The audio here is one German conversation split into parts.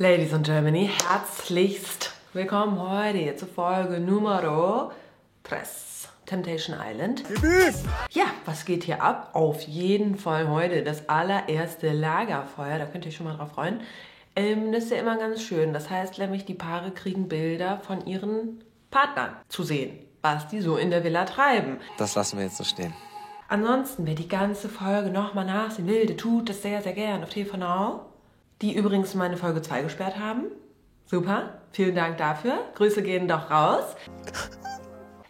Ladies and Germany, herzlichst willkommen heute zur Folge Numero 3, Temptation Island. Ja, was geht hier ab? Auf jeden Fall heute das allererste Lagerfeuer, da könnt ihr euch schon mal drauf freuen. Das ist ja immer ganz schön, das heißt nämlich, die Paare kriegen Bilder von ihren Partnern zu sehen, was die so in der Villa treiben. Das lassen wir jetzt so stehen. Ansonsten, wer die ganze Folge nochmal nachsehen will, der tut das sehr, sehr gern auf TV Now. Die übrigens meine Folge 2 gesperrt haben. Super, vielen Dank dafür. Grüße gehen doch raus.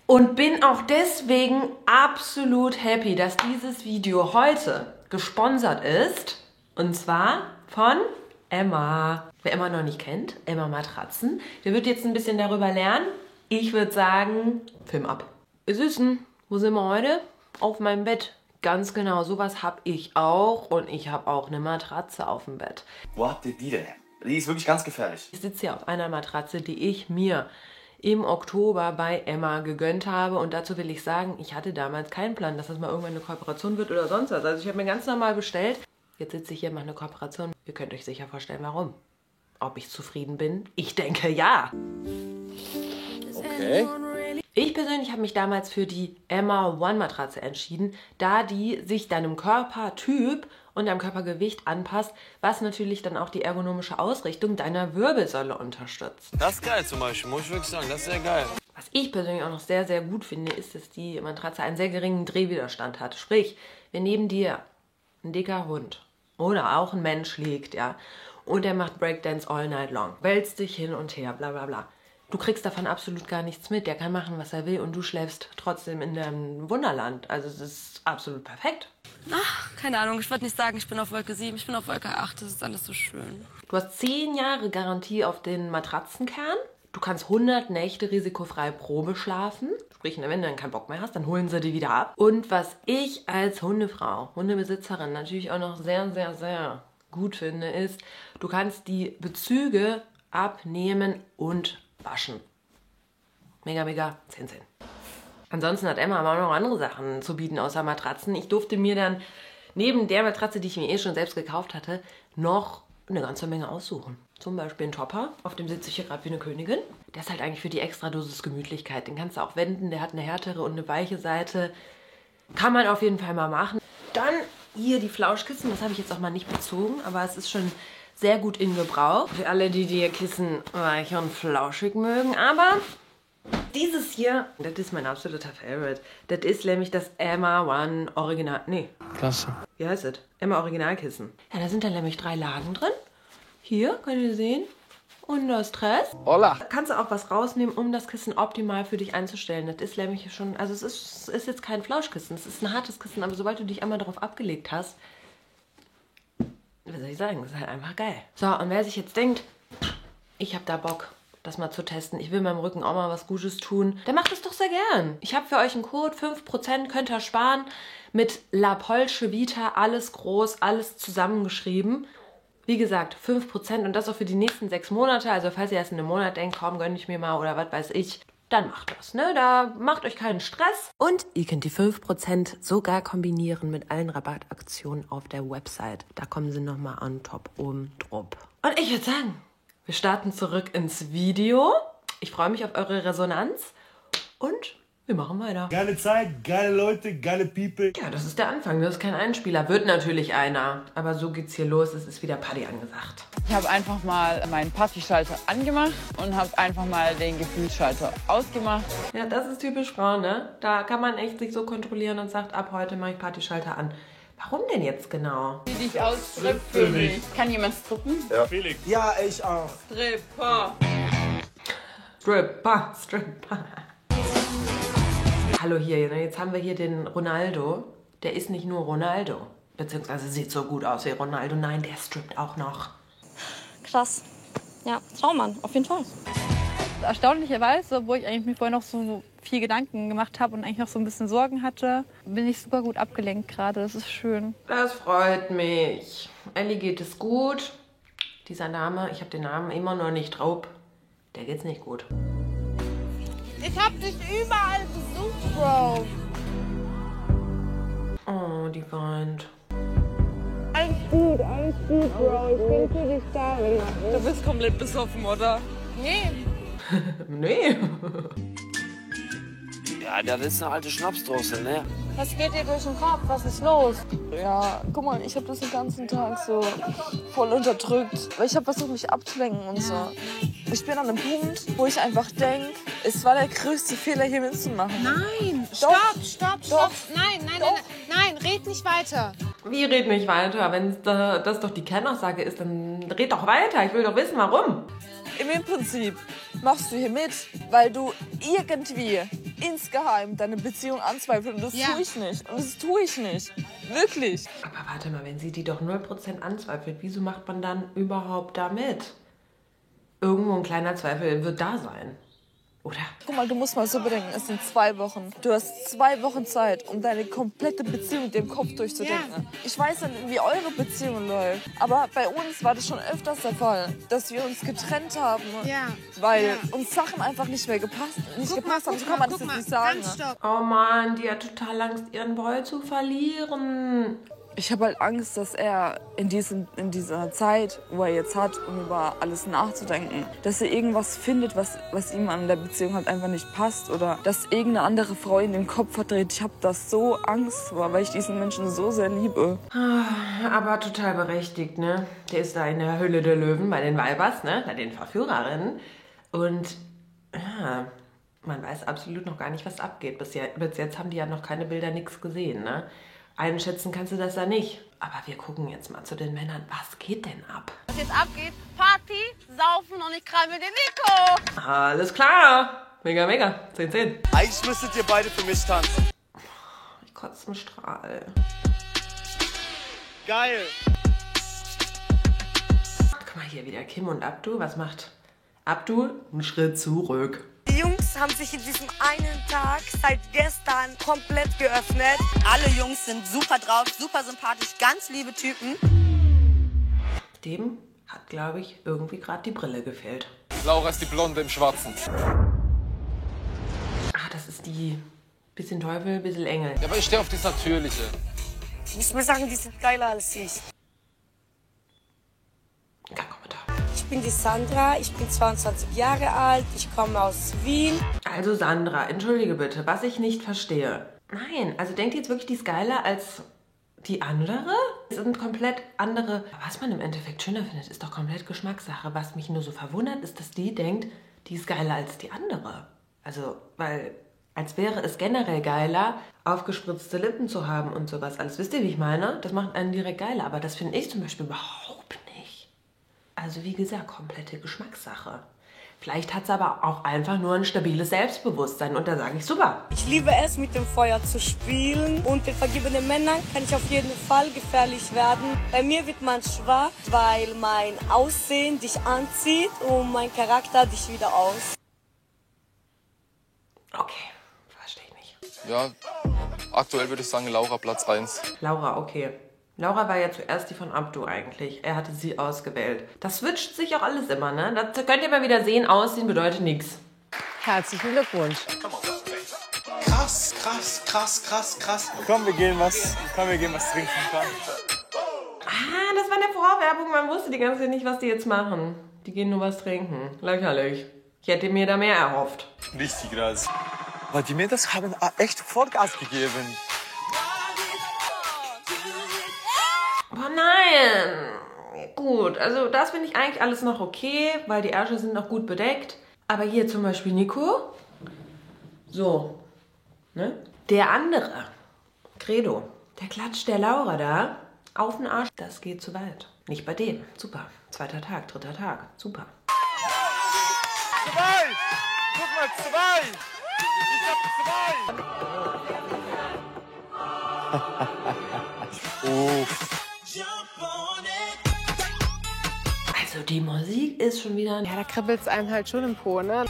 Und bin auch deswegen absolut happy, dass dieses Video heute gesponsert ist. Und zwar von Emma. Wer Emma noch nicht kennt, Emma Matratzen. Der wird jetzt ein bisschen darüber lernen. Ich würde sagen, Film ab. Ihr Süßen, wo sind wir heute? Auf meinem Bett. Ganz genau, sowas habe ich auch. Und ich habe auch eine Matratze auf dem Bett. Wo habt ihr die denn? Die ist wirklich ganz gefährlich. Ich sitze hier auf einer Matratze, die ich mir im Oktober bei Emma gegönnt habe. Und dazu will ich sagen, ich hatte damals keinen Plan, dass das mal irgendwann eine Kooperation wird oder sonst was. Also ich habe mir ganz normal bestellt. Jetzt sitze ich hier, mache eine Kooperation. Ihr könnt euch sicher vorstellen, warum. Ob ich zufrieden bin? Ich denke, ja. Okay. Ich persönlich habe mich damals für die Emma One Matratze entschieden, da die sich deinem Körpertyp und deinem Körpergewicht anpasst, was natürlich dann auch die ergonomische Ausrichtung deiner Wirbelsäule unterstützt. Das ist geil zum Beispiel, muss ich wirklich sagen, das ist sehr geil. Was ich persönlich auch noch sehr, sehr gut finde, ist, dass die Matratze einen sehr geringen Drehwiderstand hat. Sprich, wenn neben dir ein dicker Hund oder auch ein Mensch liegt, ja, und der macht Breakdance all night long, wälzt dich hin und her, bla bla bla. Du kriegst davon absolut gar nichts mit. Der kann machen, was er will und du schläfst trotzdem in deinem Wunderland. Also es ist absolut perfekt. Ach, keine Ahnung, ich würde nicht sagen, ich bin auf Wolke 7, ich bin auf Wolke 8, das ist alles so schön. Du hast 10 Jahre Garantie auf den Matratzenkern. Du kannst 100 Nächte risikofrei Probe schlafen. Sprich, wenn du dann keinen Bock mehr hast, dann holen sie die wieder ab. Und was ich als Hundefrau, Hundebesitzerin natürlich auch noch sehr, sehr, sehr gut finde, ist, du kannst die Bezüge abnehmen und waschen. Mega, mega 10/10. Ansonsten hat Emma aber auch noch andere Sachen zu bieten außer Matratzen. Ich durfte mir dann neben der Matratze, die ich mir eh schon selbst gekauft hatte, noch eine ganze Menge aussuchen. Zum Beispiel einen Topper, auf dem sitze ich hier gerade wie eine Königin. Der ist halt eigentlich für die Extradosis Gemütlichkeit. Den kannst du auch wenden, der hat eine härtere und eine weiche Seite. Kann man auf jeden Fall mal machen. Dann hier die Flauschkissen, das habe ich jetzt auch mal nicht bezogen, aber es ist schon sehr gut in Gebrauch. Für alle, die Kissen weich und flauschig mögen. Aber dieses hier, das ist mein absoluter Favorite. Das ist nämlich das Emma One Original. Nee. Klasse. Wie heißt es? Emma Originalkissen. Ja, da sind dann nämlich 3 Lagen drin. Hier, könnt ihr sehen. Und das Stress. Hola. Da kannst du auch was rausnehmen, um das Kissen optimal für dich einzustellen. Das ist nämlich schon, also es ist jetzt kein Flauschkissen. Es ist ein hartes Kissen, aber sobald du dich einmal darauf abgelegt hast, wie soll ich sagen, das ist halt einfach geil. So, und wer sich jetzt denkt, ich habe da Bock, das mal zu testen, ich will meinem Rücken auch mal was Gutes tun, der macht es doch sehr gern. Ich habe für euch einen Code, 5% könnt ihr sparen, mit La Polsche Vita, alles groß, alles zusammengeschrieben. Wie gesagt, 5% und das auch für die nächsten 6 Monate, also falls ihr erst in einem Monat denkt, komm, gönn ich mir mal oder was weiß ich, dann macht das, ne? Da macht euch keinen Stress. Und ihr könnt die 5% sogar kombinieren mit allen Rabattaktionen auf der Website. Da kommen sie nochmal on top oben drauf. Und ich würde sagen, wir starten zurück ins Video. Ich freue mich auf eure Resonanz und wir machen weiter. Geile Zeit, geile Leute, geile People. Ja, das ist der Anfang, das ist kein Einspieler. Wird natürlich einer, aber so geht's hier los, es ist wieder Party angesagt. Ich habe einfach mal meinen Partyschalter angemacht und habe einfach mal den Gefühlsschalter ausgemacht. Ja, das ist typisch Frau, ne? Da kann man echt sich so kontrollieren und sagt, ab heute mache ich Partyschalter an. Warum denn jetzt genau? Sieh dich aus, Strip für mich. Kann jemand strippen? Ja. Felix. Ja, ich auch. Stripper. Stripper, Stripper. Hallo hier, jetzt haben wir hier den Ronaldo. Der ist nicht nur Ronaldo, beziehungsweise sieht so gut aus wie Ronaldo. Nein, der strippt auch noch. Krass. Ja, Traummann, auf jeden Fall. Erstaunlicherweise, obwohl ich eigentlich mir vorher noch so viel Gedanken gemacht habe und eigentlich noch so ein bisschen Sorgen hatte, bin ich super gut abgelenkt gerade. Das ist schön. Das freut mich. Ellie geht es gut. Dieser Name, ich habe den Namen immer noch nicht drauf. Der geht's nicht gut. Ich hab dich überall besucht, Bro. Oh, die weint. Alles gut, Bro. Ich bin für dich da. Du bist komplett besoffen, oder? Nee. Nee. Ja, das ist eine alte Schnapsdose, ne? Was geht dir durch den Kopf? Was ist los? Ja, guck mal, ich habe das den ganzen Tag so voll unterdrückt. Weil ich habe versucht, mich abzulenken und so. Ich bin an einem Punkt, wo ich einfach denke, es war der größte Fehler, hier mitzumachen. Nein, Doch. stopp. Nein, red nicht weiter. Wie red nicht weiter? Wenn das doch die Kernaussage ist, dann red doch weiter. Ich will doch wissen, warum. Im Prinzip machst du hier mit, weil du irgendwie insgeheim deine Beziehung anzweifelst. Und das tue ich nicht. Und das tue ich nicht. Wirklich. Aber warte mal, wenn sie die doch 0% anzweifelt, wieso macht man dann überhaupt da mit? Irgendwo ein kleiner Zweifel wird da sein. Oder? Guck mal, du musst mal so bedenken, es sind 2 Wochen. Du hast 2 Wochen Zeit, um deine komplette Beziehung mit dem Kopf durchzudenken. Ja. Ich weiß nicht, wie eure Beziehung läuft, aber bei uns war das schon öfters der Fall, dass wir uns getrennt haben, weil uns Sachen einfach nicht mehr gepasst haben. So kann man das jetzt nicht sagen. Oh Mann, die hat total Angst, ihren Boy zu verlieren. Ich habe halt Angst, dass er in dieser Zeit, wo er jetzt hat, um über alles nachzudenken, dass er irgendwas findet, was ihm an der Beziehung halt einfach nicht passt oder dass irgendeine andere Frau in den Kopf verdreht. Ich habe das so Angst vor, weil ich diesen Menschen so sehr liebe. Aber total berechtigt, ne? Der ist da in der Höhle der Löwen bei den Weibers, ne? Bei den Verführerinnen. Und ja, man weiß absolut noch gar nicht, was abgeht. Bis jetzt haben die ja noch keine Bilder, nichts gesehen, ne? Einschätzen kannst du das da nicht. Aber wir gucken jetzt mal zu den Männern. Was geht denn ab? Was jetzt abgeht? Party, saufen und ich krall mit dem Nico. Alles klar. Mega, mega. 10/10. Eigentlich müsstet ihr beide für mich tanzen. Ich kotze einen Strahl. Geil. Guck mal hier wieder. Kim und Abdu. Was macht Abdu? Einen Schritt zurück. Die Jungs haben sich in diesem einen Tag seit gestern komplett geöffnet. Alle Jungs sind super drauf, super sympathisch, ganz liebe Typen. Dem hat, glaube ich, irgendwie gerade die Brille gefehlt. Laura ist die Blonde im Schwarzen. Ah, das ist die. Bisschen Teufel, bisschen Engel. Ja, aber ich stehe auf das Natürliche. Ich muss mal sagen, die sind geiler als ich. Kein Kommentar. Ich bin die Sandra, ich bin 22 Jahre alt, ich komme aus Wien. Also Sandra, entschuldige bitte, was ich nicht verstehe. Nein, also denkt ihr jetzt wirklich, die ist geiler als die andere? Das sind komplett andere. Was man im Endeffekt schöner findet, ist doch komplett Geschmackssache. Was mich nur so verwundert, ist, dass die denkt, die ist geiler als die andere. Also, weil, als wäre es generell geiler, aufgespritzte Lippen zu haben und sowas. Alles wisst ihr, wie ich meine? Das macht einen direkt geiler. Aber das finde ich zum Beispiel überhaupt nicht. Also wie gesagt, komplette Geschmackssache. Vielleicht hat es aber auch einfach nur ein stabiles Selbstbewusstsein und da sage ich super. Ich liebe es, mit dem Feuer zu spielen. Und den vergebenen Männern kann ich auf jeden Fall gefährlich werden. Bei mir wird man schwach, weil mein Aussehen dich anzieht und mein Charakter dich wieder aus. Okay, verstehe ich nicht. Ja, aktuell würde ich sagen Laura Platz 1. Laura, okay. Laura war ja zuerst die von Abdu eigentlich. Er hatte sie ausgewählt. Das switcht sich auch alles immer, ne? Das könnt ihr mal wieder sehen. Aussehen bedeutet nichts. Herzlichen Glückwunsch. Krass. Komm, wir gehen was trinken. Komm. Ah, das war eine Vorwerbung. Man wusste die ganze Zeit nicht, was die jetzt machen. Die gehen nur was trinken. Lächerlich. Ich hätte mir da mehr erhofft. Richtig krass. Aber die Mädels haben echt Vollgas gegeben. Oh nein! Gut, also das finde ich eigentlich alles noch okay, weil die Ärsche sind noch gut bedeckt. Aber hier zum Beispiel Nico. So. Ne? Der andere, Credo, der klatscht der Laura da auf den Arsch. Das geht zu weit. Nicht bei dem. Super. 2. Tag, 3. Tag. Super. 2! Guck mal, 2! Ich hab 2! Oh. Also die Musik ist schon wieder... Ja, da kribbelt's einem halt schon im Po, ne?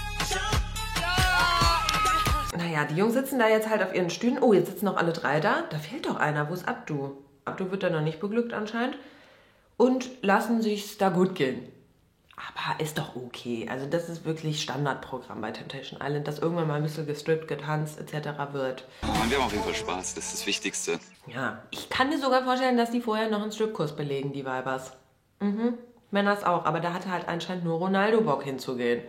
Naja, die Jungs sitzen da jetzt halt auf ihren Stühlen. Oh, jetzt sitzen noch alle 3 da. Da fehlt doch einer. Wo ist Abdu? Abdu wird da noch nicht beglückt anscheinend. Und lassen sich's da gut gehen. Aber ist doch okay. Also das ist wirklich Standardprogramm bei Temptation Island, dass irgendwann mal ein bisschen gestrippt, getanzt etc. wird. Wir haben auf jeden Fall Spaß, das ist das Wichtigste. Ja, ich kann mir sogar vorstellen, dass die vorher noch einen Stripkurs belegen, die Weibers. Männers auch, aber da hatte halt anscheinend nur Ronaldo Bock hinzugehen.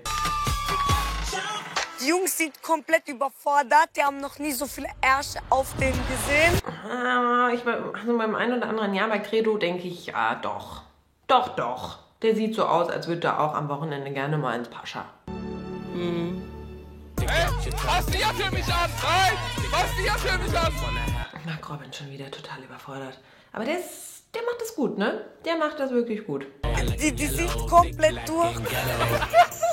Die Jungs sind komplett überfordert, die haben noch nie so viele Ärsche auf denen gesehen. Also beim einen oder anderen Jahr bei Credo denke ich, ja doch. Doch. Der sieht so aus, als würde er auch am Wochenende gerne mal ins Pascha. Hey, fass die ja für mich an! Nein! Fass die ja für mich an! Mark Robin schon wieder total überfordert. Aber der macht das gut, ne? Der macht das wirklich gut. Die sind komplett durch.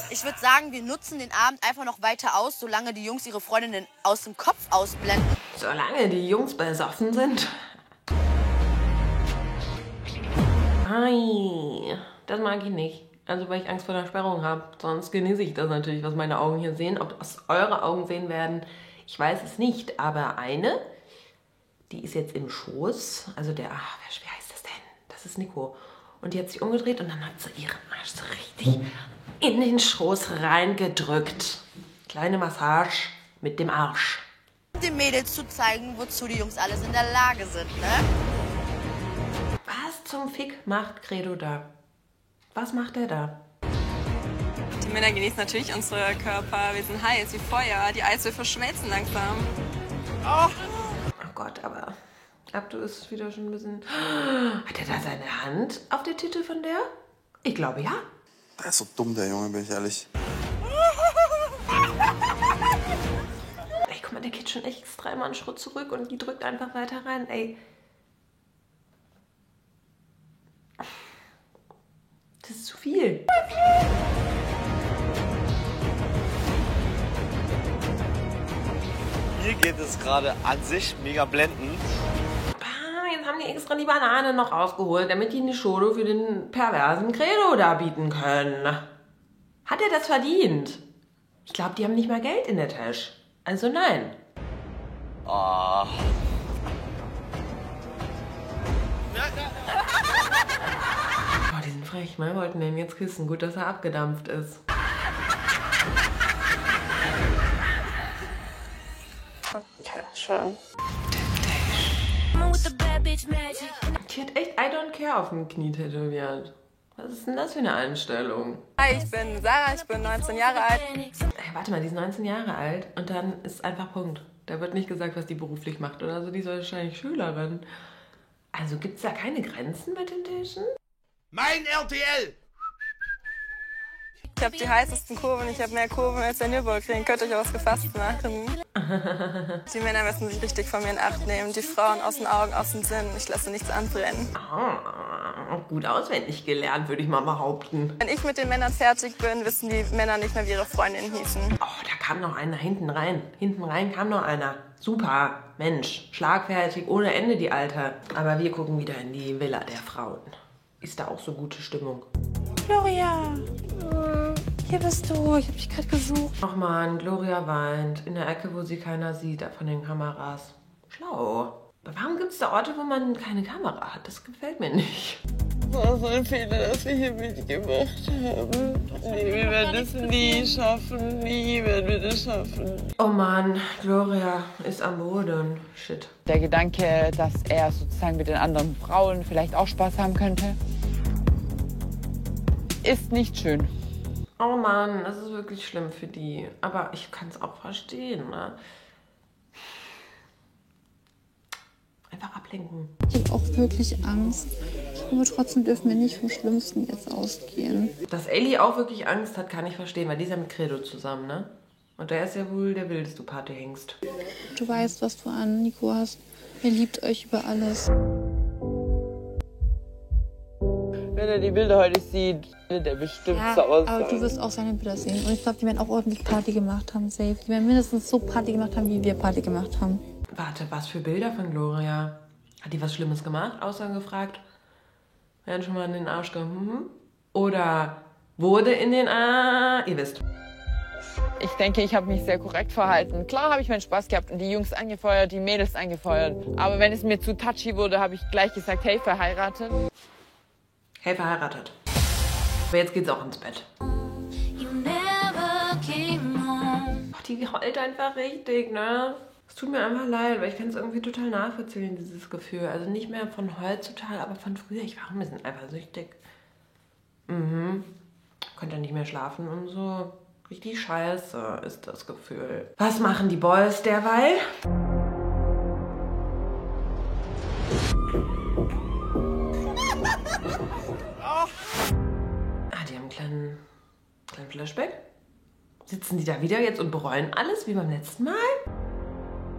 Ich würde sagen, wir nutzen den Abend einfach noch weiter aus, solange die Jungs ihre Freundinnen aus dem Kopf ausblenden. Solange die Jungs besoffen sind. Ei, das mag ich nicht. Also weil ich Angst vor der Sperrung habe. Sonst genieße ich das natürlich, was meine Augen hier sehen. Ob das eure Augen sehen werden, ich weiß es nicht. Aber eine, die ist jetzt im Schoß. Also wie heißt das denn? Das ist Nico. Und die hat sich umgedreht und dann hat sie ihren Arsch so richtig in den Schoß reingedrückt. Kleine Massage mit dem Arsch. Den Mädels zu zeigen, wozu die Jungs alles in der Lage sind, ne? Was zum Fick macht Credo da? Was macht er da? Die Männer genießen natürlich unsere Körper. Wir sind heiß wie Feuer. Die Eiswürfel schmelzen langsam. Oh Gott, aber Abdu ist wieder schon ein bisschen... Hat er da seine Hand auf der Titel von der? Ich glaube, ja. Der ist so dumm, der Junge, bin ich ehrlich. Ey, guck mal, der geht schon echt extrem einen Schritt zurück und die drückt einfach weiter rein. Ey. Das ist zu viel. Mir geht es gerade an sich mega blendend. Jetzt haben die extra die Banane noch rausgeholt, damit die eine Show für den perversen Credo da bieten können. Hat er das verdient? Ich glaube, die haben nicht mal Geld in der Tasche. Also nein. Oh. Oh, die sind frech, ne? Wollten den jetzt küssen. Gut, dass er abgedampft ist. Okay, schön. Die hat echt I don't care auf dem Knie tätowiert. Was ist denn das für eine Einstellung? Hi, ich bin Sarah, ich bin 19 Jahre alt. Ey, warte mal, die ist 19 Jahre alt und dann ist einfach Punkt. Da wird nicht gesagt, was die beruflich macht oder so. Die ist wahrscheinlich Schülerin. Also gibt's da keine Grenzen bei Temptation? Mein RTL! Ich habe die heißesten Kurven, ich habe mehr Kurven als der Nürburgring. Könnt ihr euch was gefasst machen? Die Männer müssen sich richtig von mir in Acht nehmen. Die Frauen aus den Augen, aus dem Sinn. Ich lasse nichts anbrennen. Oh, gut auswendig gelernt, würde ich mal behaupten. Wenn ich mit den Männern fertig bin, wissen die Männer nicht mehr, wie ihre Freundinnen hießen. Oh, da kam noch einer hinten rein. Hinten rein kam noch einer. Super, Mensch, schlagfertig, ohne Ende die Alte. Aber wir gucken wieder in die Villa der Frauen. Ist da auch so gute Stimmung? Gloria, hier bist du. Ich hab dich gerade gesucht. Ach man, Gloria weint. In der Ecke, wo sie keiner sieht, von den Kameras. Schlau. Aber warum gibt es da Orte, wo man keine Kamera hat? Das gefällt mir nicht. War so ein Fehler, dass wir hier mitgemacht haben. Nee, wir werden es nie schaffen. Nie werden wir das schaffen. Oh Mann, Gloria ist am Boden. Shit. Der Gedanke, dass er sozusagen mit den anderen Frauen vielleicht auch Spaß haben könnte, ist nicht schön. Oh Mann, das ist wirklich schlimm für die. Aber ich kann es auch verstehen, ne? Einfach ablenken. Ich habe auch wirklich Angst. Aber trotzdem dürfen wir nicht vom Schlimmsten jetzt ausgehen. Dass Ellie auch wirklich Angst hat, kann ich verstehen, weil die ist ja mit Credo zusammen, ne? Und der ist ja wohl der wildeste Partyhengst. Du weißt, was du an Nico hast. Er liebt euch über alles. Wenn er die Bilder heute sieht, wird er bestimmt sauer sein. Aber du wirst auch seine Bilder sehen. Und ich glaube, die werden auch ordentlich Party gemacht haben, safe. Die werden mindestens so Party gemacht haben, wie wir Party gemacht haben. Warte, was für Bilder von Gloria? Hat die was Schlimmes gemacht? Außer gefragt, werden schon mal in den Arsch gekommen? Oder wurde in den Arsch? Ihr wisst. Ich denke, ich habe mich sehr korrekt verhalten. Klar habe ich meinen Spaß gehabt und die Jungs angefeuert, die Mädels angefeuert. Aber wenn es mir zu touchy wurde, habe ich gleich gesagt, hey, verheiratet. Hey, verheiratet. Aber jetzt geht's auch ins Bett. Ach, die heult einfach richtig, ne? Es tut mir einfach leid, weil ich kann es irgendwie total nachvollziehen, dieses Gefühl. Also nicht mehr von heutzutage, aber von früher. Ich war ein bisschen eifersüchtig. Konnte nicht mehr schlafen und so. Richtig scheiße ist das Gefühl. Was machen die Boys derweil? Die haben einen kleinen Flashback. Sitzen die da wieder jetzt und bereuen alles wie beim letzten Mal?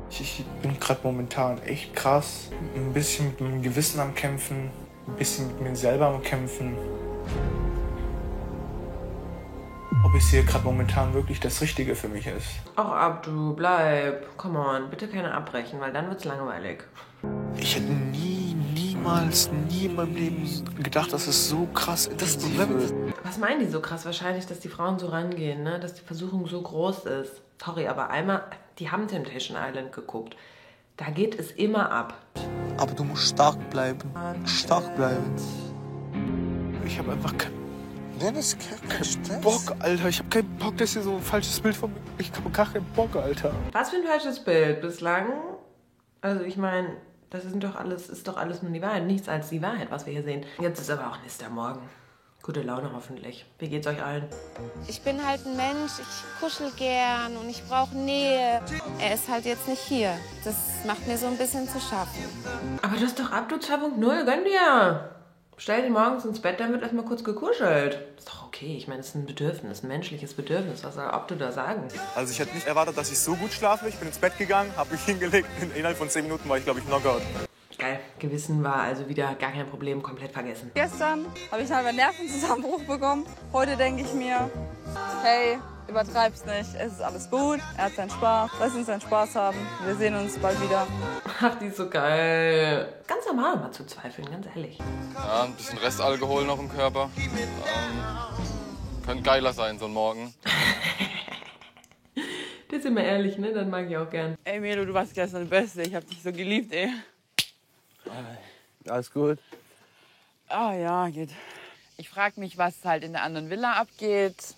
Ich bin gerade momentan echt krass. Ein bisschen mit meinem Gewissen am Kämpfen. Ein bisschen mit mir selber am Kämpfen. Ob es hier gerade momentan wirklich das Richtige für mich ist. Ach, Abdu, bleib. Come on, bitte keine abbrechen, weil dann wird's langweilig. Ich hätte niemals in meinem Leben gedacht, dass es so krass intensiv wird. Was meinen die so krass? Wahrscheinlich, dass die Frauen so rangehen, ne? Dass die Versuchung so groß ist. Sorry, aber einmal, die haben Temptation Island geguckt. Da geht es immer ab. Aber du musst stark bleiben. Stark bleiben. Ich habe einfach keinen Bock, Alter. Ich habe keinen Bock, das hier so ein falsches Bild von mir. Ich habe gar keinen Bock, Alter. Was für ein falsches Bild bislang? Also ich meine, das ist doch alles nur die Wahrheit. Nichts als die Wahrheit, was wir hier sehen. Jetzt ist aber auch nächster Morgen. Gute Laune hoffentlich. Wie geht's euch allen? Ich bin halt ein Mensch, ich kuschel gern und ich brauche Nähe. Er ist halt jetzt nicht hier. Das macht mir so ein bisschen zu schaffen. Aber das ist doch Abdu 2.0, gönn dir. Stell dich morgens ins Bett, dann wird erstmal kurz gekuschelt. Ist doch okay, ich meine, es ist ein Bedürfnis, ein menschliches Bedürfnis. Was soll Abdu da sagen? Also ich hätte nicht erwartet, dass ich so gut schlafe. Ich bin ins Bett gegangen, habe mich hingelegt. Innerhalb von 10 Minuten war ich, glaube ich, Knockout. Geil, Gewissen war also wieder gar kein Problem, komplett vergessen. Gestern habe ich einen Nervenzusammenbruch bekommen. Heute denke ich mir, hey, übertreib's nicht, es ist alles gut, er hat seinen Spaß, lass uns seinen Spaß haben, wir sehen uns bald wieder. Ach, die ist so geil. Ganz normal mal zu zweifeln, ganz ehrlich. Ja, ein bisschen Restalkohol noch im Körper. Könnte geiler sein, so ein Morgen. Das ist immer ehrlich, ne? Das mag ich auch gern. Ey Melo, du warst gestern der Beste, ich hab dich so geliebt, ey. Alles gut? Ah ja, geht. Ich frage mich, was halt in der anderen Villa abgeht.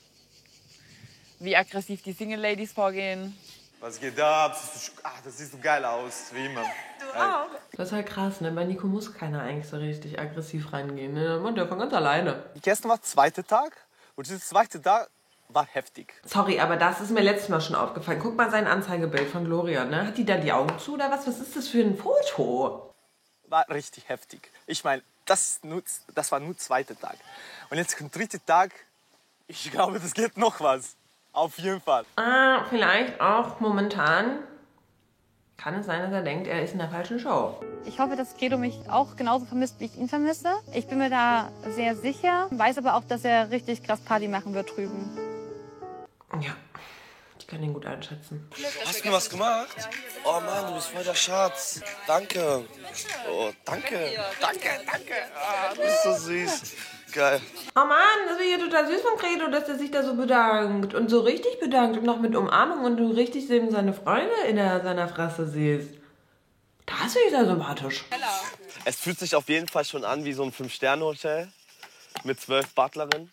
Wie aggressiv die Single-Ladies vorgehen. Was geht da ab? Das sieht so geil aus, wie immer. Du auch. Das ist halt krass, ne? Bei Nico muss keiner eigentlich so richtig aggressiv reingehen, ne? Man der von ganz alleine. Gestern war der zweite Tag und dieser zweite Tag war heftig. Sorry, aber das ist mir letztes Mal schon aufgefallen. Guck mal sein Anzeigebild von Gloria, ne? Hat die da die Augen zu oder was? Was ist das für ein Foto? War richtig heftig. Ich meine, das war nur der zweite Tag. Und jetzt kommt der dritte Tag. Ich glaube, das geht noch was. Auf jeden Fall. Vielleicht auch momentan kann es sein, dass er denkt, er ist in der falschen Show. Ich hoffe, dass Credo mich auch genauso vermisst, wie ich ihn vermisse. Ich bin mir da sehr sicher, weiß aber auch, dass er richtig krass Party machen wird drüben. Ja, ich kann ihn gut einschätzen. Hast du mir was gemacht? Oh Mann, du bist voll der Schatz. Danke. Oh, danke. Danke. Ah, du bist so süß. Geil. Oh Mann, das ist ja total süß von Credo, dass er sich da so bedankt. Und so richtig bedankt und noch mit Umarmung und du richtig eben seine Freunde in seiner Fresse siehst. Das finde ich sehr sympathisch. Es fühlt sich auf jeden Fall schon an wie so ein 5-Sterne-Hotel mit 12 Butlerinnen.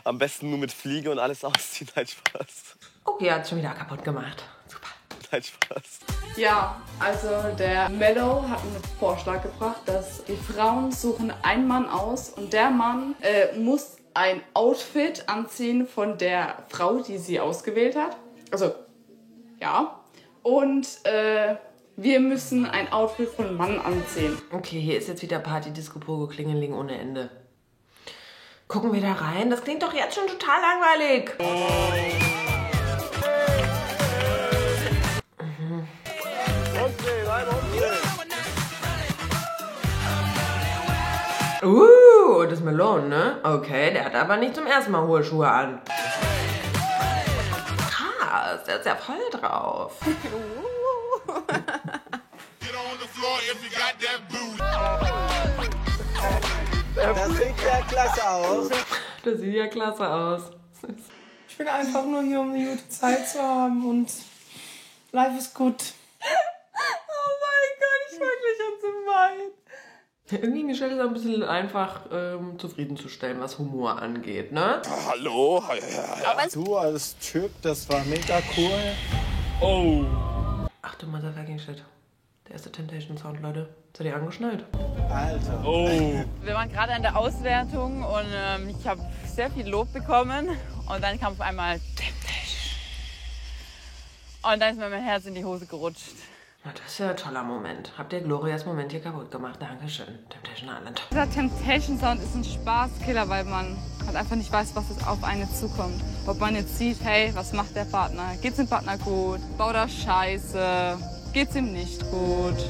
Am besten nur mit Fliege und alles ausziehen. Nein, Spaß. Okay, er hat schon wieder kaputt gemacht. Super. Nein, Spaß. Ja, also der Mello hat einen Vorschlag gebracht, dass die Frauen suchen einen Mann aus und der Mann muss ein Outfit anziehen von der Frau, die sie ausgewählt hat. Also, ja. Und wir müssen ein Outfit von Mann anziehen. Okay, hier ist jetzt wieder Party, Disco, Pogo, Klingeling ohne Ende. Gucken wir da rein? Das klingt doch jetzt schon total langweilig. Das ist Malone, ne? Okay, der hat aber nicht zum ersten Mal hohe Schuhe an. Krass, der ist ja voll drauf. Das sieht ja klasse aus. Das sieht ja klasse aus. Ich bin einfach nur hier, um eine gute Zeit zu haben und life ist gut. Oh mein Gott, ich fange gleich an zu weinen. Irgendwie Michelle ist ein bisschen einfach zufriedenzustellen, was Humor angeht, ne? Hallo? Ja. Du als Typ, das war mega cool. Oh. Ach du motherfucking shit. Der erste Temptation-Sound, Leute. Seid ihr angeschnallt? Alter. Oh. Wir waren gerade an der Auswertung und ich habe sehr viel Lob bekommen. Und dann kam auf einmal Temptation. Und dann ist mir mein Herz in die Hose gerutscht. Na, das ist ja ein toller Moment. Habt ihr Glorias Moment hier kaputt gemacht? Dankeschön. Temptation Island. Dieser Temptation-Sound ist ein Spaßkiller, weil man halt einfach nicht weiß, was auf einen zukommt. Ob man jetzt sieht, hey, was macht der Partner? Geht's dem Partner gut? Baut er Scheiße? Geht's ihm nicht gut?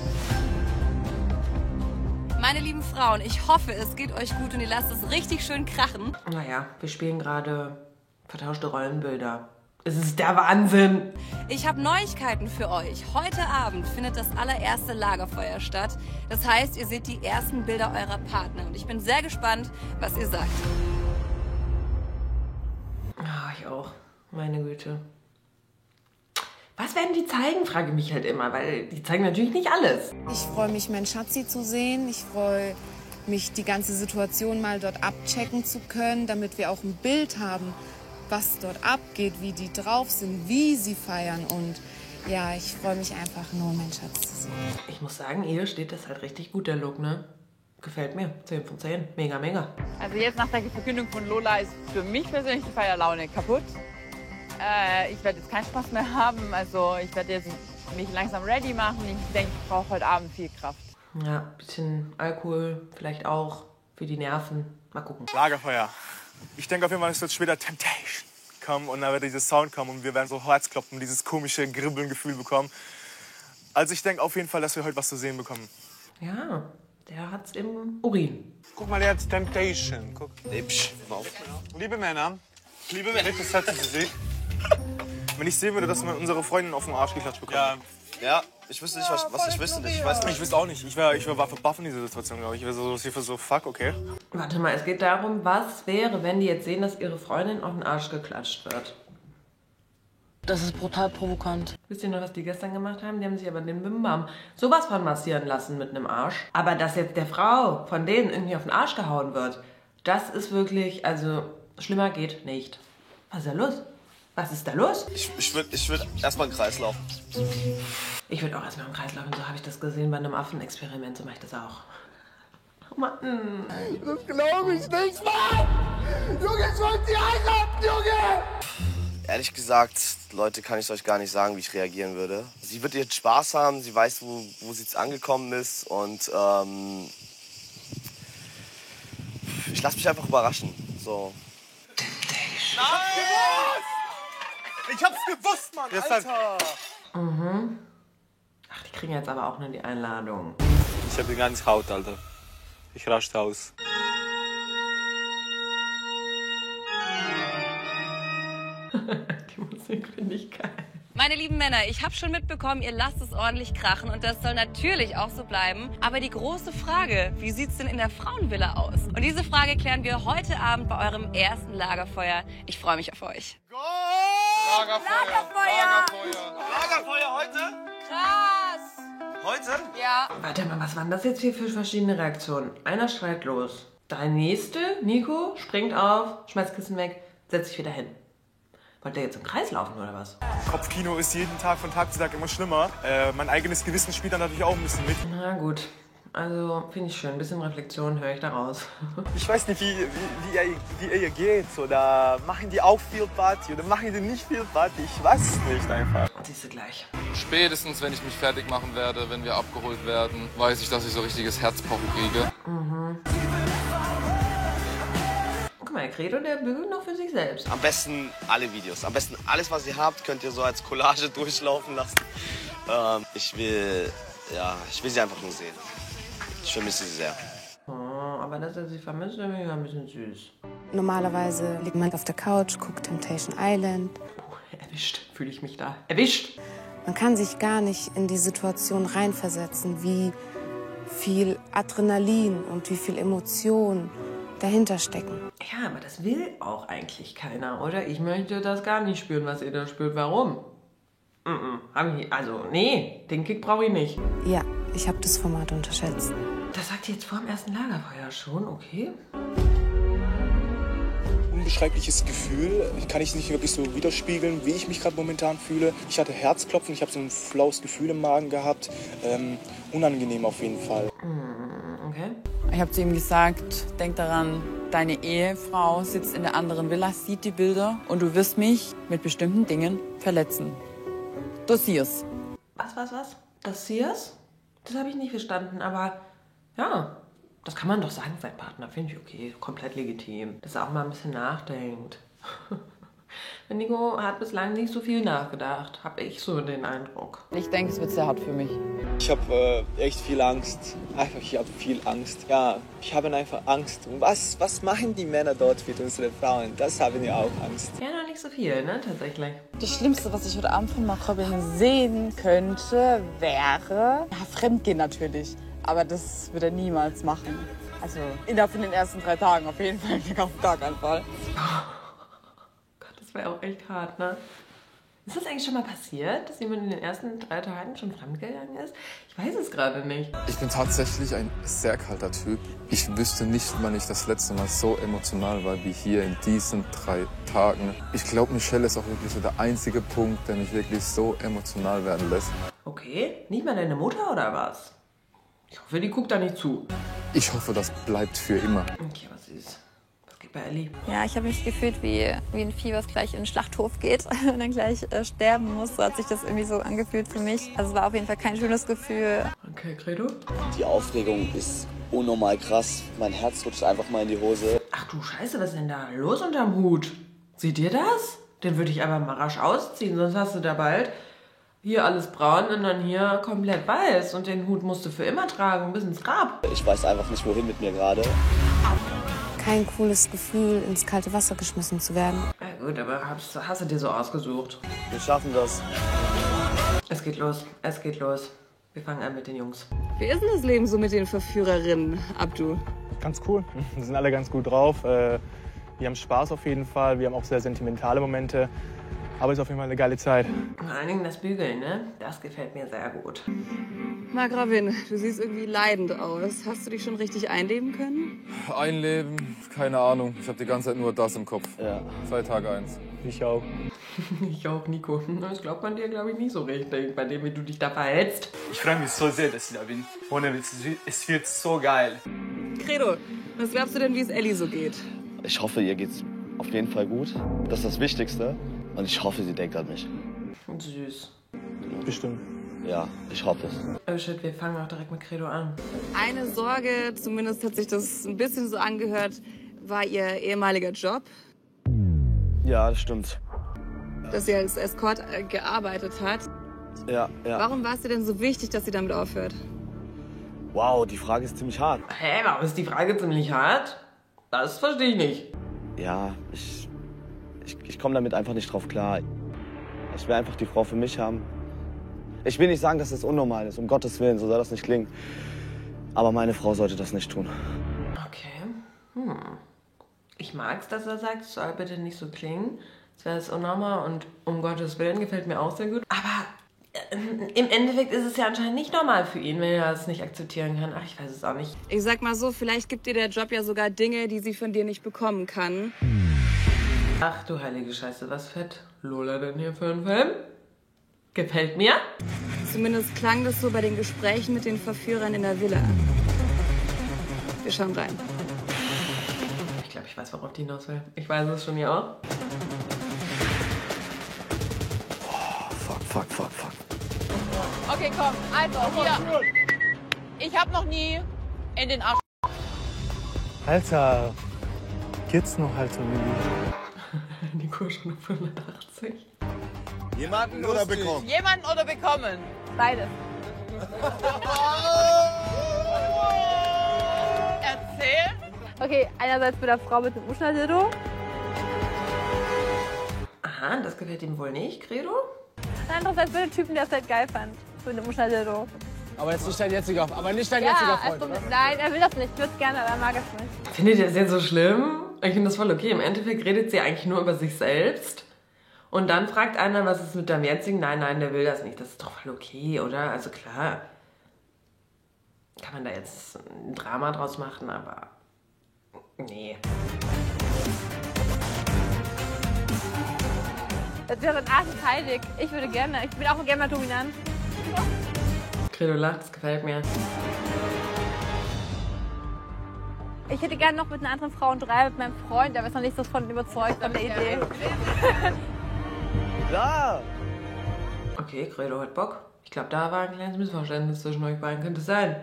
Meine lieben Frauen, ich hoffe, es geht euch gut und ihr lasst es richtig schön krachen. Naja, wir spielen gerade vertauschte Rollenbilder. Es ist der Wahnsinn. Ich habe Neuigkeiten für euch. Heute Abend findet das allererste Lagerfeuer statt. Das heißt, ihr seht die ersten Bilder eurer Partner. Und ich bin sehr gespannt, was ihr sagt. Ah, ich auch. Meine Güte. Was werden die zeigen, frage ich mich halt immer, weil die zeigen natürlich nicht alles. Ich freue mich, meinen Schatzi zu sehen. Ich freue mich, die ganze Situation mal dort abchecken zu können, damit wir auch ein Bild haben, was dort abgeht, wie die drauf sind, wie sie feiern. Und ja, ich freue mich einfach nur, meinen Schatz zu sehen. Ich muss sagen, ihr steht das halt richtig gut, der Look, ne? Gefällt mir. 10 von 10. Mega, mega. Also jetzt nach der Verkündung von Lola ist für mich persönlich die Feierlaune kaputt. Ich werde jetzt keinen Spaß mehr haben. Also ich werde jetzt mich langsam ready machen. Ich denke, ich brauche heute Abend viel Kraft. Ja, ein bisschen Alkohol vielleicht auch für die Nerven. Mal gucken. Lagerfeuer. Ich denke auf jeden Fall, es wird später Temptation kommen und dann wird dieser Sound kommen und wir werden so Herzklopfen, dieses komische Kribbeln-Gefühl bekommen. Also ich denke auf jeden Fall, dass wir heute was zu sehen bekommen. Ja, der hat's im Urin. Guck mal, der hat Temptation. Guck. Liebe Männer, bitte setzen Sie sich. Wenn ich sehen würde, dass man unsere Freundin auf den Arsch geklatscht bekommt. Ja, ich wüsste nicht, was ich wüsste nicht. Ich weiß nicht. Ich wüsste auch nicht. Ich war verbaff in dieser Situation, glaube ich. Ich war so, fuck, okay. Warte mal, es geht darum, was wäre, wenn die jetzt sehen, dass ihre Freundin auf den Arsch geklatscht wird? Das ist brutal provokant. Wisst ihr noch, was die gestern gemacht haben? Die haben sich aber den Bimbam sowas von massieren lassen mit einem Arsch. Aber dass jetzt der Frau von denen irgendwie auf den Arsch gehauen wird, das ist wirklich, also schlimmer geht nicht. Was ist da los? Was ist da los? Ich würd erstmal einen Kreis laufen. Ich würde auch erstmal im Kreis laufen. So habe ich das gesehen bei einem Affenexperiment. So mache ich das auch. Oh Mann. Das glaube ich nicht, Mann! Junge, ich wollte die heiraten, Junge! Ehrlich gesagt, Leute, kann ich euch gar nicht sagen, wie ich reagieren würde. Sie wird ihren Spaß haben, sie weiß, wo sie jetzt angekommen ist und ich lasse mich einfach überraschen. So. Ich hab's gewusst, Mann, Alter! Mhm. Ach, die kriegen jetzt aber auch nur die Einladung. Ich hab die ganze Haut, Alter. Ich raste aus. Die Musik finde ich geil. Meine lieben Männer, ich habe schon mitbekommen, ihr lasst es ordentlich krachen und das soll natürlich auch so bleiben. Aber die große Frage, wie sieht's denn in der Frauenvilla aus? Und diese Frage klären wir heute Abend bei eurem ersten Lagerfeuer. Ich freue mich auf euch. Lagerfeuer heute? Krass! Heute? Ja. Warte mal, was waren das jetzt hier für verschiedene Reaktionen? Einer schreit los. Der nächste, Nico, springt auf, schmeißt Kissen weg, setzt sich wieder hin. Wollt ihr jetzt im Kreis laufen oder was? Kopfkino ist jeden Tag von Tag zu Tag immer schlimmer. Mein eigenes Gewissen spielt dann natürlich auch ein bisschen mit. Na gut, also finde ich schön. Ein bisschen Reflexion höre ich da raus. Ich weiß nicht, wie ihr geht. Oder machen die auch viel Party oder machen die nicht viel Party? Ich weiß es nicht einfach. Siehst du gleich. Spätestens, wenn ich mich fertig machen werde, wenn wir abgeholt werden, weiß ich, dass ich so richtiges Herzpochen kriege. Mhm. Guck mal, Credo, der bügelt noch für sich selbst. Am besten alle Videos. Am besten alles, was ihr habt, könnt ihr so als Collage durchlaufen lassen. Ich will sie einfach nur sehen. Ich vermisse sie sehr. Oh, aber dass er sie vermisst, ist mir ein bisschen süß. Normalerweise liegt man auf der Couch, guckt Temptation Island. Erwischt, fühle ich mich da. Erwischt! Man kann sich gar nicht in die Situation reinversetzen, wie viel Adrenalin und wie viel Emotion dahinter stecken. Ja, aber das will auch eigentlich keiner, oder? Ich möchte das gar nicht spüren, was ihr da spürt. Warum? Also, nee, den Kick brauche ich nicht. Ja, ich habe das Format unterschätzt. Das sagt ihr jetzt vor dem ersten Lagerfeuer schon, okay? Unbeschreibliches Gefühl. Ich kann es nicht wirklich so widerspiegeln, wie ich mich gerade momentan fühle. Ich hatte Herzklopfen, ich habe so ein flaues Gefühl im Magen gehabt. Unangenehm auf jeden Fall. Okay. Ich habe zu ihm gesagt, denk daran, deine Ehefrau sitzt in der anderen Villa, sieht die Bilder und du wirst mich mit bestimmten Dingen verletzen. Dosier's. Was? Dosier's? Das habe ich nicht verstanden, aber ja, das kann man doch sagen, sein Partner, finde ich okay, komplett legitim. Dass er auch mal ein bisschen nachdenkt. Nico hat bislang nicht so viel nachgedacht, habe ich so den Eindruck. Ich denke, es wird sehr hart für mich. Ich habe echt viel Angst. Ich habe viel Angst. Ja, ich habe einfach Angst. Und was machen die Männer dort mit unseren Frauen? Das haben wir auch Angst. Ja, noch nicht so viel, ne, tatsächlich. Das Schlimmste, was ich heute Abend von Mark Robin sehen könnte, wäre... Ja, Fremdgehen natürlich. Aber das wird er niemals machen. Also innerhalb von den ersten 3 Tagen auf jeden Fall. Auf gar keinen Fall. Das wäre auch echt hart, ne? Ist das eigentlich schon mal passiert, dass jemand in den ersten 3 Tagen schon fremdgegangen ist? Ich weiß es gerade nicht. Ich bin tatsächlich ein sehr kalter Typ. Ich wüsste nicht, wann ich das letzte Mal so emotional war wie hier in diesen 3 Tagen. Ich glaube, Michelle ist auch wirklich so der einzige Punkt, der mich wirklich so emotional werden lässt. Okay, nicht mal deine Mutter oder was? Ich hoffe, die guckt da nicht zu. Ich hoffe, das bleibt für immer. Okay, was süß. Was geht bei Ellie? Ja, ich habe mich gefühlt wie ein Vieh, was gleich in den Schlachthof geht und dann gleich sterben muss. So hat sich das irgendwie so angefühlt für mich. Also es war auf jeden Fall kein schönes Gefühl. Okay, Credo? Die Aufregung ist unnormal krass. Mein Herz rutscht einfach mal in die Hose. Ach du Scheiße, was ist denn da los unterm Hut? Seht ihr das? Den würde ich aber mal rasch ausziehen, sonst hast du da bald hier alles braun und dann hier komplett weiß. Und den Hut musst du für immer tragen, bis ins Grab. Ich weiß einfach nicht, wohin mit mir gerade. Kein cooles Gefühl, ins kalte Wasser geschmissen zu werden. Ja gut, aber hast du dir so ausgesucht? Wir schaffen das. Es geht los, es geht los. Wir fangen an mit den Jungs. Wie ist denn das Leben so mit den Verführerinnen, Abdu? Ganz cool. Wir sind alle ganz gut drauf. Wir haben Spaß auf jeden Fall. Wir haben auch sehr sentimentale Momente. Aber es ist auf jeden Fall eine geile Zeit. Vor allen Dingen das Bügeln, ne? Das gefällt mir sehr gut. Mark Robin, du siehst irgendwie leidend aus. Hast du dich schon richtig einleben können? Einleben? Keine Ahnung. Ich habe die ganze Zeit nur das im Kopf. Ja. Seit Tag 1. Ich auch. Ich auch, Nico. Das glaubt man dir, glaube ich, nicht so richtig, bei dem, wie du dich da verhältst. Ich freue mich so sehr, dass ich da bin. Ohne Witz, es wird so geil. Credo, was glaubst du denn, wie es Ellie so geht? Ich hoffe, ihr geht's auf jeden Fall gut. Das ist das Wichtigste. Und ich hoffe, sie denkt an mich. Und süß. Bestimmt. Ja, ich hoffe es. Oh shit, wir fangen auch direkt mit Credo an. Eine Sorge, zumindest hat sich das ein bisschen so angehört, war ihr ehemaliger Job. Ja, das stimmt. Dass sie als Escort gearbeitet hat. Ja. Warum war es dir denn so wichtig, dass sie damit aufhört? Wow, die Frage ist ziemlich hart. Hä, warum ist die Frage ziemlich hart? Das verstehe ich nicht. Ja, ich komme damit einfach nicht drauf klar. Ich will einfach die Frau für mich haben. Ich will nicht sagen, dass das unnormal ist, um Gottes Willen, so soll das nicht klingen. Aber meine Frau sollte das nicht tun. Okay. Ich mag's, dass er sagt, es soll bitte nicht so klingen. Das wäre es unnormal und um Gottes Willen gefällt mir auch sehr gut. Aber im Endeffekt ist es ja anscheinend nicht normal für ihn, wenn er es nicht akzeptieren kann. Ach, ich weiß es auch nicht. Ich sag mal so, vielleicht gibt dir der Job ja sogar Dinge, die sie von dir nicht bekommen kann. Ach du heilige Scheiße, was fett Lola denn hier für einen Film? Gefällt mir. Zumindest klang das so bei den Gesprächen mit den Verführern in der Villa. Wir schauen rein. Ich glaube, ich weiß, worauf die hinaus will. Ich weiß es schon ja auch. Fuck. Okay, komm, also hier. Ich hab noch nie in den Arsch. Alter, geht's noch, Alter, Nico schon auf 180. Jemanden oder bekommen? Jemanden oder bekommen? Beides. Erzähl. Okay, einerseits mit der Frau mit dem Uschnadildo. Aha, das gefällt ihm wohl nicht, Credo? Andererseits mit dem Typen, der es halt geil fand. Mit dem Uschnadildo. Aber jetzt nicht dein jetziger Freund, Also, nein, er will das nicht. Ich würde es gerne, aber er mag es nicht. Findet ihr das jetzt so schlimm? Ich finde das voll okay. Im Endeffekt redet sie eigentlich nur über sich selbst. Und dann fragt einer, was ist mit deinem jetzigen? Nein, der will das nicht. Das ist doch voll okay, oder? Also klar. kann man da jetzt ein Drama draus machen, aber nee. Das wäre arschig. Ich würde gerne, ich bin auch gerne mal dominant. Credo lacht, das gefällt mir. Ich hätte gerne noch mit einer anderen Frau und 3 mit meinem Freund, der ist noch nicht so von überzeugt von der Idee. Ja! Okay, Credo hat Bock. Ich glaube, da war ein kleines Missverständnis zwischen euch beiden. Könnte es sein.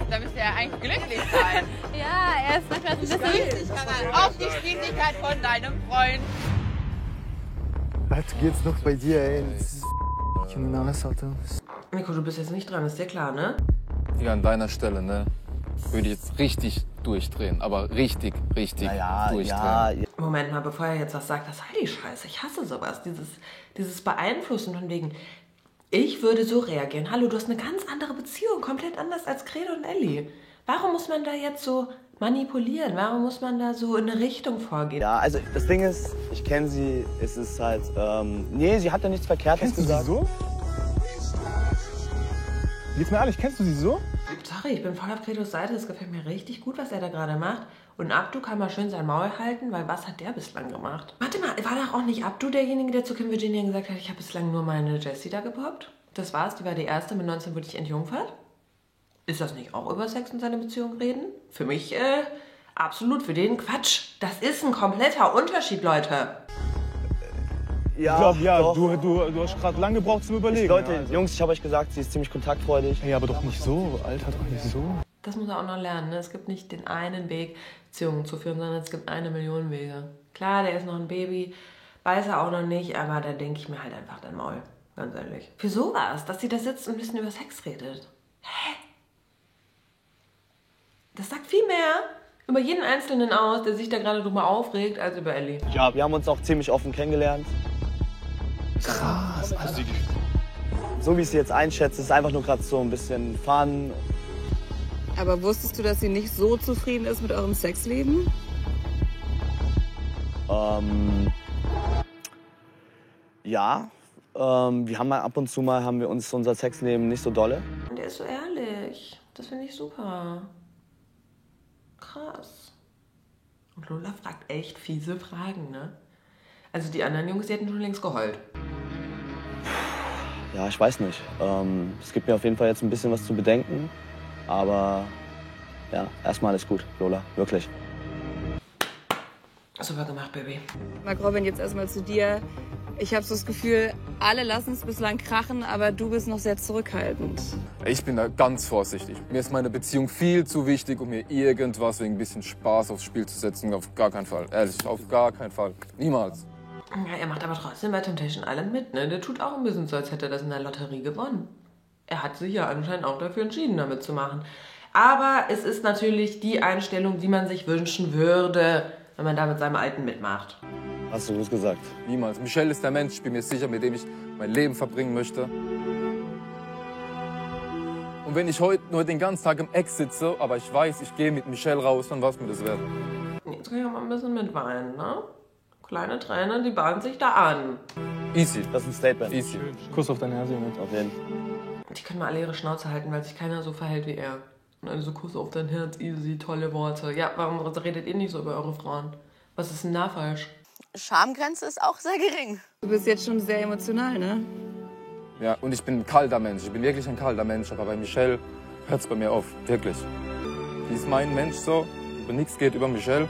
Da müsst ihr ja eigentlich glücklich sein. Ja, er ist manchmal ein bisschen wichtig. Auf die Schließlichkeit von deinem Freund. Alter, geht's noch bei dir, ey? Alter. Nico, du bist jetzt nicht dran, ist dir klar, ne? Ja, an deiner Stelle, ne? Würde ich jetzt richtig durchdrehen. Aber richtig durchdrehen. Ja. Moment mal, bevor er jetzt was sagt, was soll die Scheiße? Ich hasse sowas. Dieses Beeinflussen von wegen, ich würde so reagieren. Hallo, du hast eine ganz andere Beziehung, komplett anders als Credo und Ellie. Warum muss man da jetzt so manipulieren? Warum muss man da so in eine Richtung vorgehen? Ja, also das Ding ist, ich kenne sie, es ist halt, nee, sie hat ja nichts Verkehrtes gesagt. Kennst du sie so? Jetzt mal ehrlich, kennst du sie so? Sorry, ich bin voll auf Credos Seite. Das gefällt mir richtig gut, was er da gerade macht. Und Abdu kann mal schön sein Maul halten, weil was hat der bislang gemacht? Warte mal, war doch auch nicht Abdu derjenige, der zu Kim Virginia gesagt hat, ich habe bislang nur meine Jessie da gepoppt? Das war's, die war die erste, mit 19 wurde ich entjungfert? Ist das nicht auch über Sex und seine Beziehung reden? Für mich, absolut, für den Quatsch. Das ist ein kompletter Unterschied, Leute. Ja, ich glaube, ja, du hast gerade lange gebraucht zum Überlegen. Leute, ja, also. Jungs, ich habe euch gesagt, sie ist ziemlich kontaktfreudig. Hey, aber doch nicht so, Alter, doch nicht so. Das muss er auch noch lernen. Ne? Es gibt nicht den einen Weg, Beziehungen zu führen, sondern es gibt 1 Million Wege. Klar, der ist noch ein Baby, weiß er auch noch nicht, aber da denke ich mir halt einfach dein Maul. Ganz ehrlich. Für sowas, dass sie da sitzt und ein bisschen über Sex redet. Hä? Das sagt viel mehr über jeden Einzelnen aus, der sich da gerade drüber aufregt, als über Ellie. Ja, wir haben uns auch ziemlich offen kennengelernt. Krass, also so wie ich sie jetzt einschätze, ist einfach nur gerade so ein bisschen Fun. Aber wusstest du, dass sie nicht so zufrieden ist mit eurem Sexleben? Ja. Wir haben mal ab und zu mal haben wir uns unser Sexleben nicht so dolle. Und der ist so ehrlich. Das finde ich super. Krass. Und Lola fragt echt fiese Fragen, ne? Also die anderen Jungs, die hätten schon längst geheult. Ja, ich weiß nicht. Es gibt mir auf jeden Fall jetzt ein bisschen was zu bedenken. Aber ja, erstmal alles gut, Lola, wirklich. Super gemacht, Baby. Marc Robin, jetzt erstmal zu dir. Ich habe so das Gefühl, alle lassen es bislang krachen, aber du bist noch sehr zurückhaltend. Ich bin da ganz vorsichtig. Mir ist meine Beziehung viel zu wichtig, um mir irgendwas wegen ein bisschen Spaß aufs Spiel zu setzen. Auf gar keinen Fall. Ehrlich, auf gar keinen Fall. Niemals. Ja, er macht aber trotzdem bei Temptation Island mit, ne? Der tut auch ein bisschen so, als hätte er das in der Lotterie gewonnen. Er hat sich ja anscheinend auch dafür entschieden, damit zu machen. Aber es ist natürlich die Einstellung, die man sich wünschen würde, wenn man da mit seinem Alten mitmacht. Hast du gut gesagt. Niemals. Michelle ist der Mensch, ich bin mir sicher, mit dem ich mein Leben verbringen möchte. Und wenn ich heute nur den ganzen Tag im Eck sitze, aber ich weiß, ich gehe mit Michelle raus, dann war es mir das wert. Jetzt kann ich auch mal ein bisschen mitweinen, ne? Kleine Träne, die bahnt sich da an. Easy. Das ist ein Statement. Easy. Kuss auf deine Nase, Junge. Auf jeden. Die können mal alle ihre Schnauze halten, weil sich keiner so verhält wie er. Und alle so Kuss auf dein Herz, easy, tolle Worte. Ja, warum redet ihr nicht so über eure Frauen? Was ist denn da falsch? Schamgrenze ist auch sehr gering. Du bist jetzt schon sehr emotional, ne? Ja, und ich bin ein kalter Mensch. Ich bin wirklich ein kalter Mensch. Aber bei Michelle hört es bei mir auf. Wirklich. Die ist mein Mensch so. Und nichts geht über Michelle.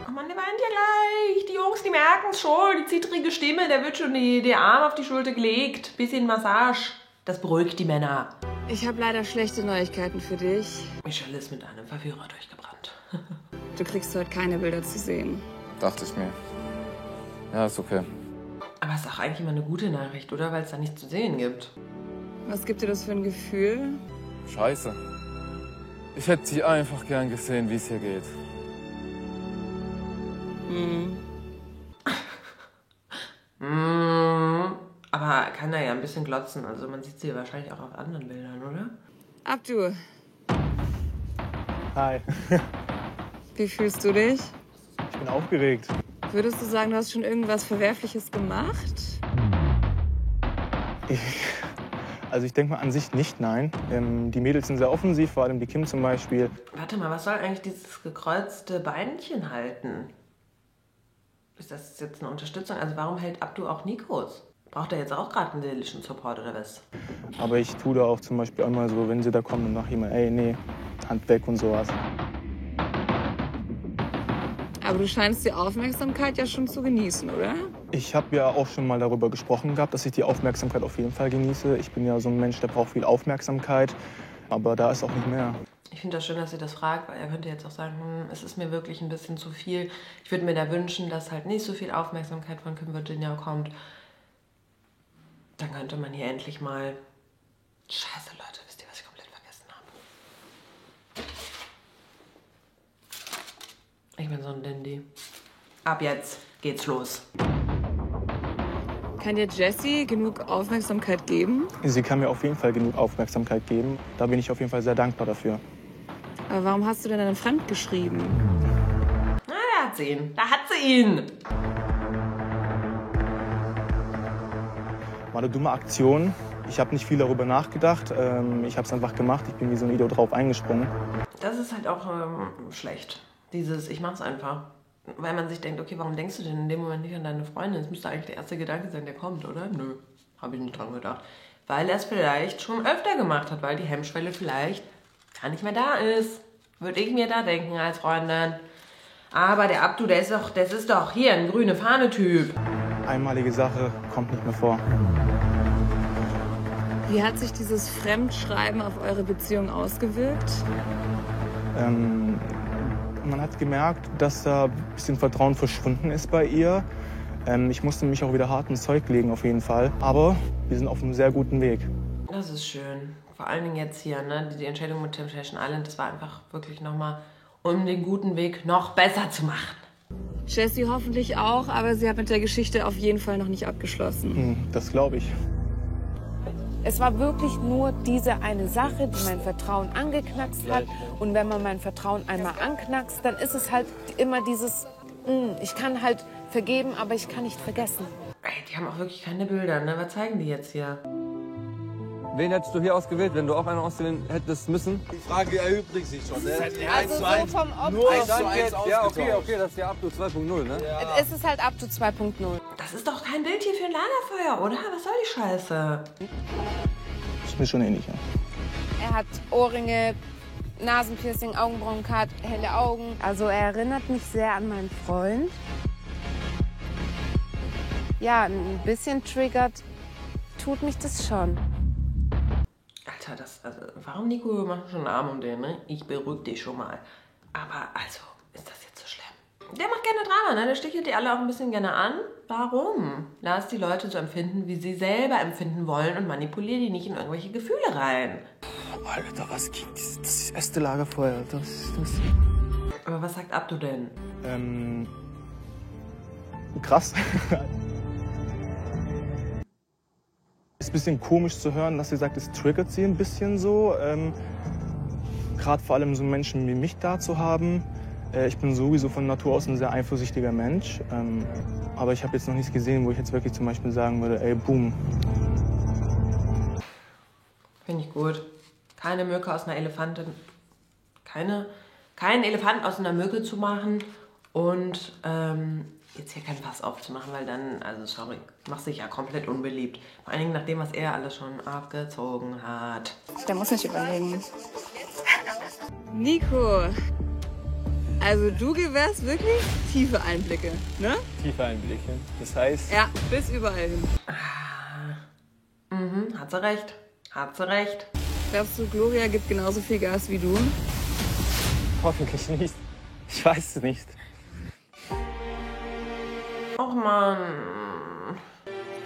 Oh Mann, der weint ja gleich. Die Jungs, die merken es schon. Die zittrige Stimme, der wird schon der Arm auf die Schulter gelegt. Bisschen Massage. Das beruhigt die Männer. Ich habe leider schlechte Neuigkeiten für dich. Michelle ist mit einem Verführer durchgebrannt. Du kriegst heute keine Bilder zu sehen. Dachte ich mir. Ja, ist okay. Aber ist doch eigentlich immer eine gute Nachricht, oder? Weil es da nichts zu sehen gibt. Was gibt dir das für ein Gefühl? Scheiße. Ich hätte sie einfach gern gesehen, wie es hier geht. Aber kann er ja ein bisschen glotzen. Also man sieht sie wahrscheinlich auch auf anderen Bildern, oder? Abdu, Hi. wie fühlst du dich? Ich bin aufgeregt. Würdest du sagen, du hast schon irgendwas Verwerfliches gemacht? Also ich denke mal an sich nicht, nein. Die Mädels sind sehr offensiv, vor allem die Kim zum Beispiel. Warte mal, was soll eigentlich dieses gekreuzte Beinchen halten? Ist das jetzt eine Unterstützung? Also warum hält Abdu auch Nikos? Braucht er jetzt auch gerade einen seelischen Support oder was? Aber ich tue da auch zum Beispiel einmal so, wenn sie da kommen und nach jemand, ey, nee, Hand weg und sowas. Aber du scheinst die Aufmerksamkeit ja schon zu genießen, oder? Ich habe ja auch schon mal darüber gesprochen gehabt, dass ich die Aufmerksamkeit auf jeden Fall genieße. Ich bin ja so ein Mensch, der braucht viel Aufmerksamkeit, aber da ist auch nicht mehr. Ich finde das schön, dass sie das fragt, weil er könnte jetzt auch sagen, es ist mir wirklich ein bisschen zu viel. Ich würde mir da wünschen, dass halt nicht so viel Aufmerksamkeit von Kim Virginia kommt. Dann könnte man hier endlich mal... Scheiße, Leute, wisst ihr, was ich komplett vergessen habe? Ich bin so ein Dandy. Ab jetzt geht's los. Kann dir Jessie genug Aufmerksamkeit geben? Sie kann mir auf jeden Fall genug Aufmerksamkeit geben. Da bin ich auf jeden Fall sehr dankbar dafür. Aber warum hast du denn dann fremd geschrieben? Na, da hat sie ihn. Da hat sie ihn. War eine dumme Aktion. Ich habe nicht viel darüber nachgedacht. Ich habe es einfach gemacht. Ich bin wie so ein Idiot drauf eingesprungen. Das ist halt auch schlecht. Dieses, ich mach's einfach. Weil man sich denkt, okay, warum denkst du denn in dem Moment nicht an deine Freundin? Das müsste eigentlich der erste Gedanke sein, der kommt, oder? Nö, habe ich nicht dran gedacht. Weil er es vielleicht schon öfter gemacht hat, weil die Hemmschwelle vielleicht gar nicht mehr da ist. Würde ich mir da denken als Freundin. Aber der Abdu, das ist doch hier ein grüne Fahne-Typ. Einmalige Sache kommt nicht mehr vor. Wie hat sich dieses Fremdschreiben auf eure Beziehung ausgewirkt? Man hat gemerkt, dass da ein bisschen Vertrauen verschwunden ist bei ihr. Ich musste mich auch wieder hart ins Zeug legen, auf jeden Fall. Aber wir sind auf einem sehr guten Weg. Das ist schön. Vor allen Dingen jetzt hier, ne? Die Entscheidung mit Temptation Island, das war einfach wirklich nochmal, um den guten Weg noch besser zu machen. Jessie hoffentlich auch, aber sie hat mit der Geschichte auf jeden Fall noch nicht abgeschlossen. Das glaube ich. Es war wirklich nur diese eine Sache, die mein Vertrauen angeknackst hat. Und wenn man mein Vertrauen einmal anknackst, dann ist es halt immer dieses, ich kann halt vergeben, aber ich kann nicht vergessen. Ey, die haben auch wirklich keine Bilder, ne? Was zeigen die jetzt hier? Wen hättest du hier ausgewählt, wenn du auch einen auswählen hättest müssen? Die Frage erübrigt sich schon. Ne? Also so vom Nur Opfer. 1:1 Ja, okay, das ist ja Abdu 2.0, ne? Ja. Es ist halt Abdu 2.0. Das ist doch kein Bild hier für ein Lagerfeuer, oder? Was soll die Scheiße? Ist mir schon ähnlich, ja. Er hat Ohrringe, Nasenpiercing, Augenbrauenkart, helle Augen. Also er erinnert mich sehr an meinen Freund. Ja, ein bisschen triggert tut mich das schon. Alter, warum, Nico, machst du schon einen Arm um den, ne? Ich beruhig dich schon mal. Aber, also, ist das jetzt so schlimm? Der macht gerne Drama, ne? Der stichelt die alle auch ein bisschen gerne an. Warum? Lass die Leute so empfinden, wie sie selber empfinden wollen und manipulier die nicht in irgendwelche Gefühle rein. Alter, was geht? Das ist das erste Lagerfeuer. Das. Aber was sagt Abdu denn? Krass. Ist ein bisschen komisch zu hören, dass sie sagt, es triggert sie ein bisschen so. Gerade vor allem so Menschen wie mich da zu haben. Ich bin sowieso von Natur aus ein sehr eifersüchtiger Mensch. Aber ich habe jetzt noch nichts gesehen, wo ich jetzt wirklich zum Beispiel sagen würde, ey, boom. Finde ich gut. Keine Mücke aus einer Elefantin. Keinen Elefanten aus einer Mücke zu machen und jetzt hier kein Fass aufzumachen, weil dann, also sorry, machst dich ja komplett unbeliebt. Vor allen Dingen nach dem, was er alles schon abgezogen hat. Der muss nicht überlegen. Nico, also du gewährst wirklich tiefe Einblicke, ne? Tiefe Einblicke, das heißt... Ja, bis überall hin. Hat sie recht. Hat sie recht. Glaubst du, Gloria gibt genauso viel Gas wie du? Hoffentlich nicht. Ich weiß es nicht. Och Mann.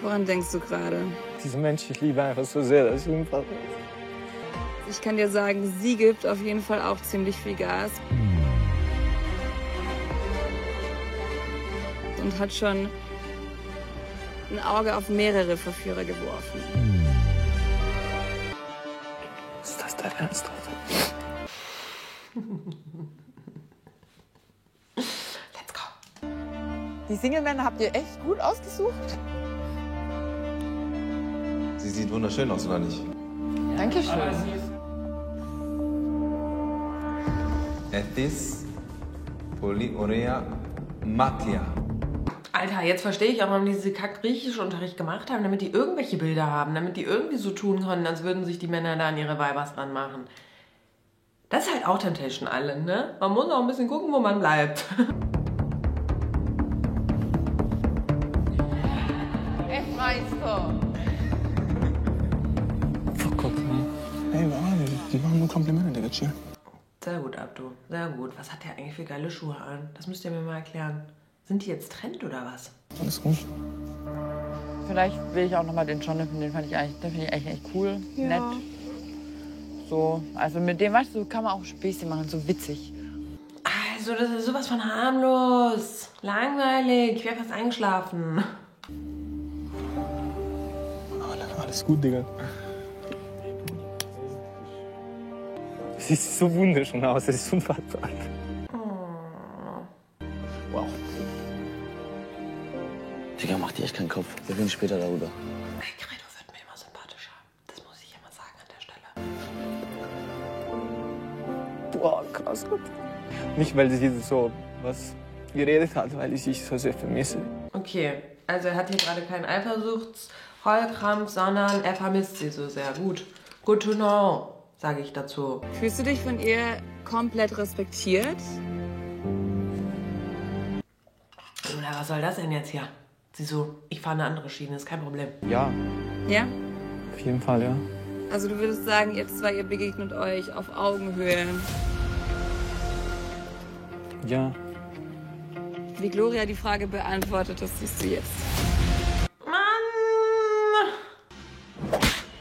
Woran denkst du gerade? Diesen Menschen, ich liebe einfach so sehr, das ist unfassbar. Ich kann dir sagen, sie gibt auf jeden Fall auch ziemlich viel Gas. Und hat schon ein Auge auf mehrere Verführer geworfen. Ist das dein Ernst? Let's go. Die Single-Männer habt ihr echt gut ausgesucht? Sie sieht wunderschön aus, oder nicht? Dankeschön. Ethis Polyorea Matia. Alter, jetzt verstehe ich auch, warum die diese Kack-Griechisch-Unterricht gemacht haben, damit die irgendwelche Bilder haben, damit die irgendwie so tun können, als würden sich die Männer da an ihre Weibers dran machen. Das ist halt auch Temptation Island, ne? Man muss auch ein bisschen gucken, wo man bleibt. F-Meister. Fuck Gott, ne? Hey, die machen nur Komplimente, Digga, chill. Sehr gut, Abdu. Sehr gut. Was hat der eigentlich für geile Schuhe an? Das müsst ihr mir mal erklären. Sind die jetzt Trend oder was? Alles gut. Vielleicht will ich auch noch mal den Jonathan, den finde ich eigentlich echt cool, Ja. nett. So, also mit dem, weißt du, kann man auch Späßchen machen, so witzig. Also, das ist sowas von harmlos. Langweilig. Ich wäre fast eingeschlafen. Alles gut, Digga. Es sieht so wunderschön aus, es ist unfassbar. Wow. Digga, mach dir echt keinen Kopf. Wir reden später darüber. Credo wird mir immer sympathischer. Das muss ich immer sagen an der Stelle. Boah, krass. Nicht, weil sie so was geredet hat, weil ich sie so sehr vermisse. Okay, also er hat hier gerade keinen Eifersuchts-Heulkrampf, sondern er vermisst sie so sehr. Gut. Good to know, sage ich dazu. Fühlst du dich von ihr komplett respektiert? Oder was soll das denn jetzt hier? Sie so, ich fahre eine andere Schiene, ist kein Problem. Ja, Ja? auf jeden Fall, ja. Also du würdest sagen, ihr zwei, ihr begegnet euch auf Augenhöhe. Ja. Wie Gloria die Frage beantwortet, das siehst du jetzt.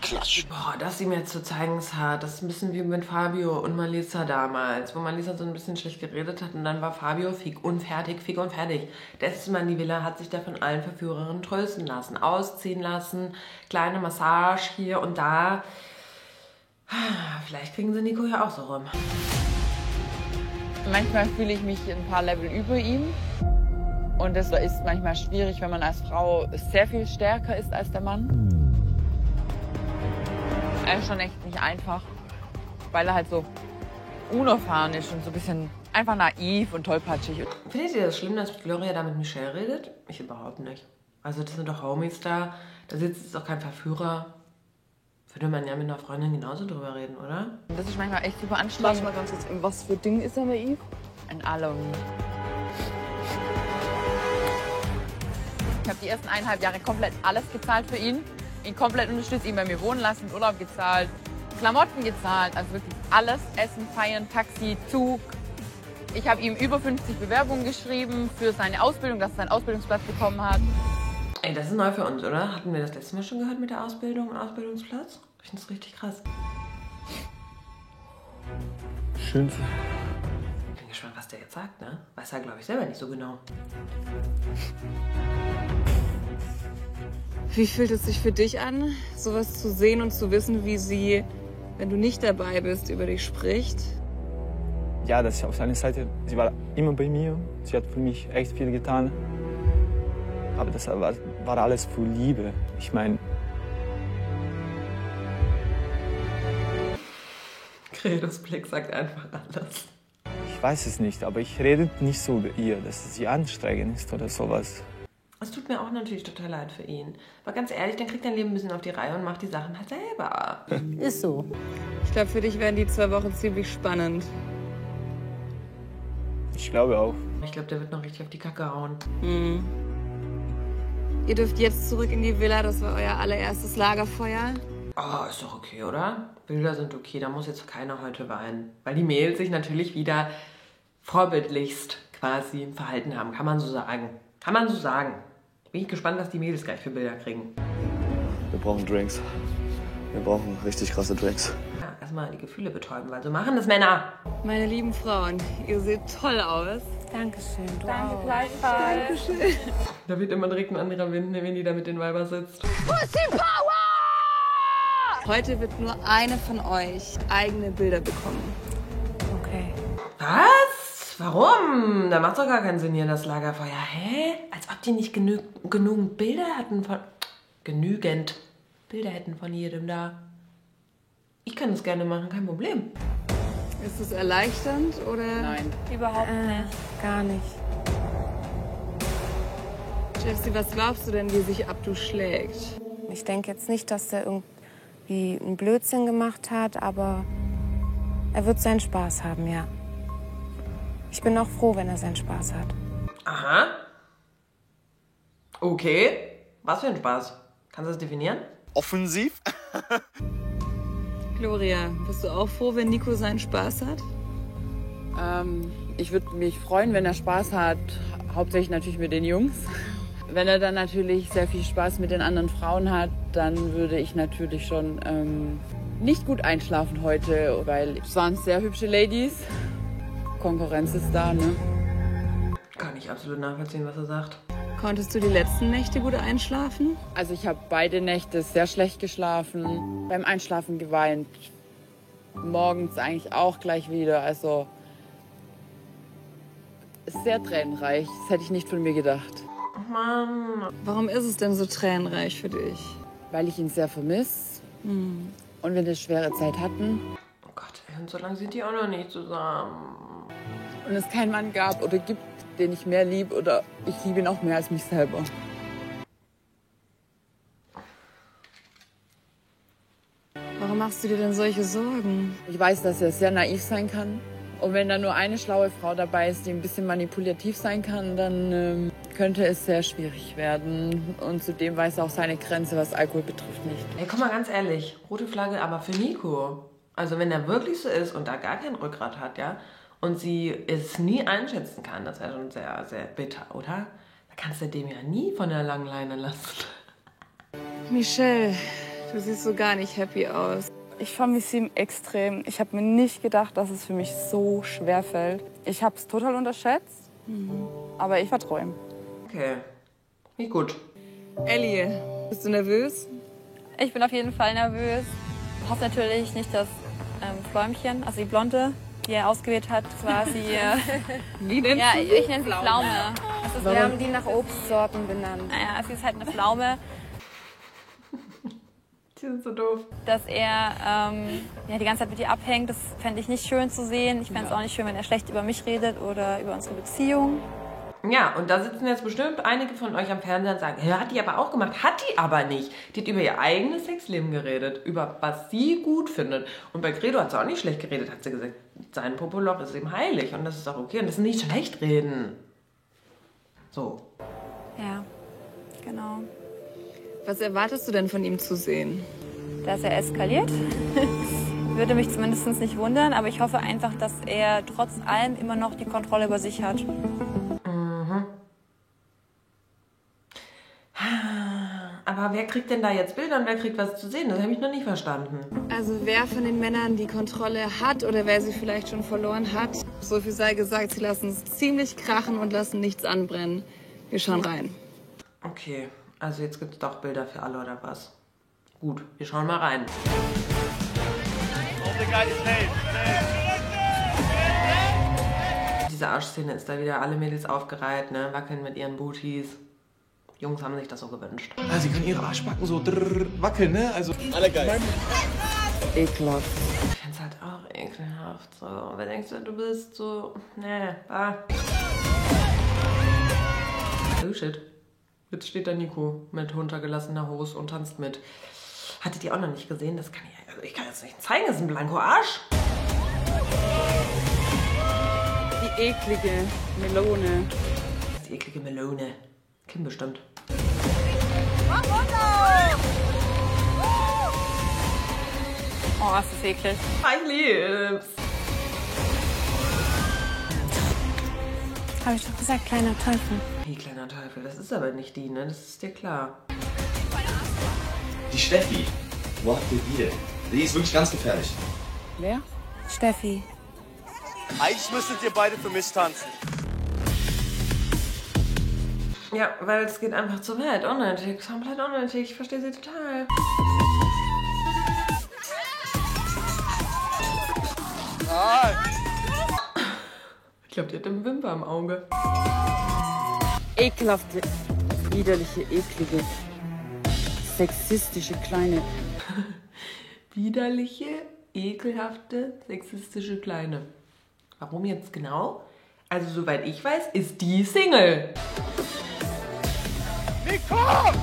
Klatsch. Boah, das ihm jetzt zu zeigen ist hart. Das ist ein bisschen wie mit Fabio und Malisa damals, wo Malisa so ein bisschen schlecht geredet hat und dann war Fabio fix und fertig. Der ist mal in die Villa, hat sich da von allen Verführerinnen trösten lassen, ausziehen lassen, kleine Massage hier und da. Vielleicht kriegen sie Nico ja auch so rum. Manchmal fühle ich mich ein paar Level über ihm. Und das ist manchmal schwierig, wenn man als Frau sehr viel stärker ist als der Mann. Er ist schon echt nicht einfach, weil er halt so unerfahren ist und so ein bisschen einfach naiv und tollpatschig. Findet ihr das schlimm, dass Gloria da mit Michelle redet? Ich überhaupt nicht. Also das sind doch Homies da, da sitzt jetzt auch kein Verführer. Würde man ja mit einer Freundin genauso drüber reden, oder? Das ist manchmal echt super anstrengend. Warte mal ganz kurz, in was für Dingen ist er naiv? In allem. Ich habe die ersten 1,5 Jahre komplett alles gezahlt für ihn. Ihn komplett unterstützt, ihn bei mir wohnen lassen, Urlaub gezahlt, Klamotten gezahlt, also wirklich alles, Essen, Feiern, Taxi, Zug. Ich habe ihm über 50 Bewerbungen geschrieben für seine Ausbildung, dass er seinen Ausbildungsplatz bekommen hat. Ey, das ist neu für uns, oder? Hatten wir das letzte Mal schon gehört mit der Ausbildung und Ausbildungsplatz? Ich finde das richtig krass. Schön. Ich bin gespannt, was der jetzt sagt, ne? Weiß er, glaube ich, selber nicht so genau. Wie fühlt es sich für dich an, sowas zu sehen und zu wissen, wie sie, wenn du nicht dabei bist, über dich spricht? Ja, das ist auf seiner Seite. Sie war immer bei mir. Sie hat für mich echt viel getan. Aber das war alles für Liebe. Ich meine... Credos Blick sagt einfach alles. Ich weiß es nicht, aber ich rede nicht so über ihr, dass sie anstrengend ist oder sowas. Es tut mir auch natürlich total leid für ihn. Aber ganz ehrlich, dann kriegt dein Leben ein bisschen auf die Reihe und macht die Sachen halt selber. Ist so. Ich glaube, für dich werden die 2 Wochen ziemlich spannend. Ich glaube auch. Ich glaube, der wird noch richtig auf die Kacke hauen. Mhm. Ihr dürft jetzt zurück in die Villa, das war euer allererstes Lagerfeuer. Oh, ist doch okay, oder? Bilder sind okay, da muss jetzt keiner heute weinen. Weil die Mädels sich natürlich wieder vorbildlichst quasi verhalten haben. Kann man so sagen. Kann man so sagen. Bin ich gespannt, was die Mädels gleich für Bilder kriegen. Wir brauchen Drinks. Wir brauchen richtig krasse Drinks. Ja, erstmal die Gefühle betäuben, weil so machen das Männer. Meine lieben Frauen, ihr seht toll aus. Dankeschön, du Danke auch. gleichfalls. Dankeschön. Da wird immer direkt ein anderer Wind, wenn die da mit den Weibern sitzt. Pussy Power! Heute wird nur eine von euch eigene Bilder bekommen. Okay. Was? Warum? Da macht doch gar keinen Sinn hier, das Lagerfeuer. Hä? Als ob die nicht genügend Bilder hatten von... Genügend Bilder hätten von jedem da. Ich kann das gerne machen, kein Problem. Ist es erleichternd oder? Nein. Überhaupt nicht. Gar nicht. Jessie, was glaubst du denn, wie sich Abdu schlägt? Ich denke jetzt nicht, dass der irgendwie einen Blödsinn gemacht hat, aber er wird seinen Spaß haben, ja. Ich bin auch froh, wenn er seinen Spaß hat. Aha. Okay. Was für ein Spaß? Kannst du das definieren? Offensiv? Gloria, bist du auch froh, wenn Nico seinen Spaß hat? Ich würde mich freuen, wenn er Spaß hat, hauptsächlich natürlich mit den Jungs. Wenn er dann natürlich sehr viel Spaß mit den anderen Frauen hat, dann würde ich natürlich schon nicht gut einschlafen heute, weil es waren sehr hübsche Ladies. Konkurrenz ist da, ne? Kann ich absolut nachvollziehen, was er sagt. Konntest du die letzten Nächte gut einschlafen? Also ich habe beide Nächte sehr schlecht geschlafen, beim Einschlafen geweint, morgens eigentlich auch gleich wieder. Also ist sehr tränenreich, das hätte ich nicht von mir gedacht. Oh Mann. Warum ist es denn so tränenreich für dich? Weil ich ihn sehr vermisse und wir eine schwere Zeit hatten. Oh Gott, ey, und so lange sind die auch noch nicht zusammen. Und es keinen Mann gab oder gibt, den ich mehr liebe oder ich liebe ihn auch mehr als mich selber. Warum machst du dir denn solche Sorgen? Ich weiß, dass er sehr naiv sein kann. Und wenn da nur eine schlaue Frau dabei ist, die ein bisschen manipulativ sein kann, dann könnte es sehr schwierig werden. Und zudem weiß er auch seine Grenze, was Alkohol betrifft, nicht. Ey, komm mal ganz ehrlich, rote Flagge, aber für Nico. Also wenn er wirklich so ist und da gar kein Rückgrat hat, ja, und sie es nie einschätzen kann, das wäre schon sehr, sehr bitter, oder? Da kannst du dem ja nie von der langen Leine lassen. Michelle, du siehst so gar nicht happy aus. Ich vermisse ihn extrem. Ich habe mir nicht gedacht, dass es für mich so schwer fällt. Ich habe es total unterschätzt, aber ich vertraue ihm. Okay, nicht gut. Ellie, bist du nervös? Ich bin auf jeden Fall nervös. Ich hoffe natürlich nicht, dass Fläumchen, also die Blonde, die er ausgewählt hat, quasi... Wie denn? Ja, ich nenne sie Pflaume. Das ist, wir haben die nach Obstsorten benannt. Naja, sie ist halt eine Pflaume. Die sind so doof. Dass er ja, die ganze Zeit mit ihr abhängt, das fände ich nicht schön zu sehen. Ich fände es auch nicht schön, wenn er schlecht über mich redet oder über unsere Beziehung. Ja, und da sitzen jetzt bestimmt einige von euch am Fernseher und sagen, ja, hat die aber auch gemacht. Hat die aber nicht. Die hat über ihr eigenes Sexleben geredet, über was sie gut findet. Und bei Credo hat sie auch nicht schlecht geredet, hat sie gesagt, sein Popoloch ist ihm heilig und das ist auch okay und das ist nicht schlecht reden. So. Ja, genau. Was erwartest du denn von ihm zu sehen? Dass er eskaliert. Würde mich zumindest nicht wundern, aber ich hoffe einfach, dass er trotz allem immer noch die Kontrolle über sich hat. Aber wer kriegt denn da jetzt Bilder und wer kriegt was zu sehen? Das habe ich noch nicht verstanden. Also wer von den Männern die Kontrolle hat oder wer sie vielleicht schon verloren hat. So viel sei gesagt, sie lassen es ziemlich krachen und lassen nichts anbrennen. Wir schauen rein. Okay, also jetzt gibt es doch Bilder für alle oder was? Gut, wir schauen mal rein. Diese Arschszene ist da wieder, alle Mädels aufgereiht, ne? Wackeln mit ihren Booties. Jungs haben sich das so gewünscht. Ah, sie können ihre Arschbacken so wackeln, ne? Also alle geil. Ekelhaft. Ich find's halt auch ekelhaft. So, wer denkst du bist? So, ne, Oh shit. Jetzt steht da Nico mit runtergelassener Hose und tanzt mit. Hattet ihr auch noch nicht gesehen? Das kann ich, also ich kann jetzt nicht zeigen, das ist ein blanko Arsch. Die eklige Melone. Die eklige Melone. Kim bestimmt. Oh, was ist eklig. Ich lieb's. Habe ich doch gesagt, kleiner Teufel. Hey, kleiner Teufel, das ist aber nicht die, ne? Das ist dir klar. Die Steffi. Wo habt ihr die denn? Die ist wirklich ganz gefährlich. Wer? Steffi. Eigentlich müsstet ihr beide für mich tanzen. Ja, weil es geht einfach zu weit. Unnötig, komplett unnötig. Ich verstehe sie total. Ich glaube, die hat eine Wimper im Auge. Ekelhafte, widerliche, eklige, sexistische kleine. Widerliche, ekelhafte, sexistische Kleine. Warum jetzt genau? Also soweit ich weiß, ist die Single. Nicole!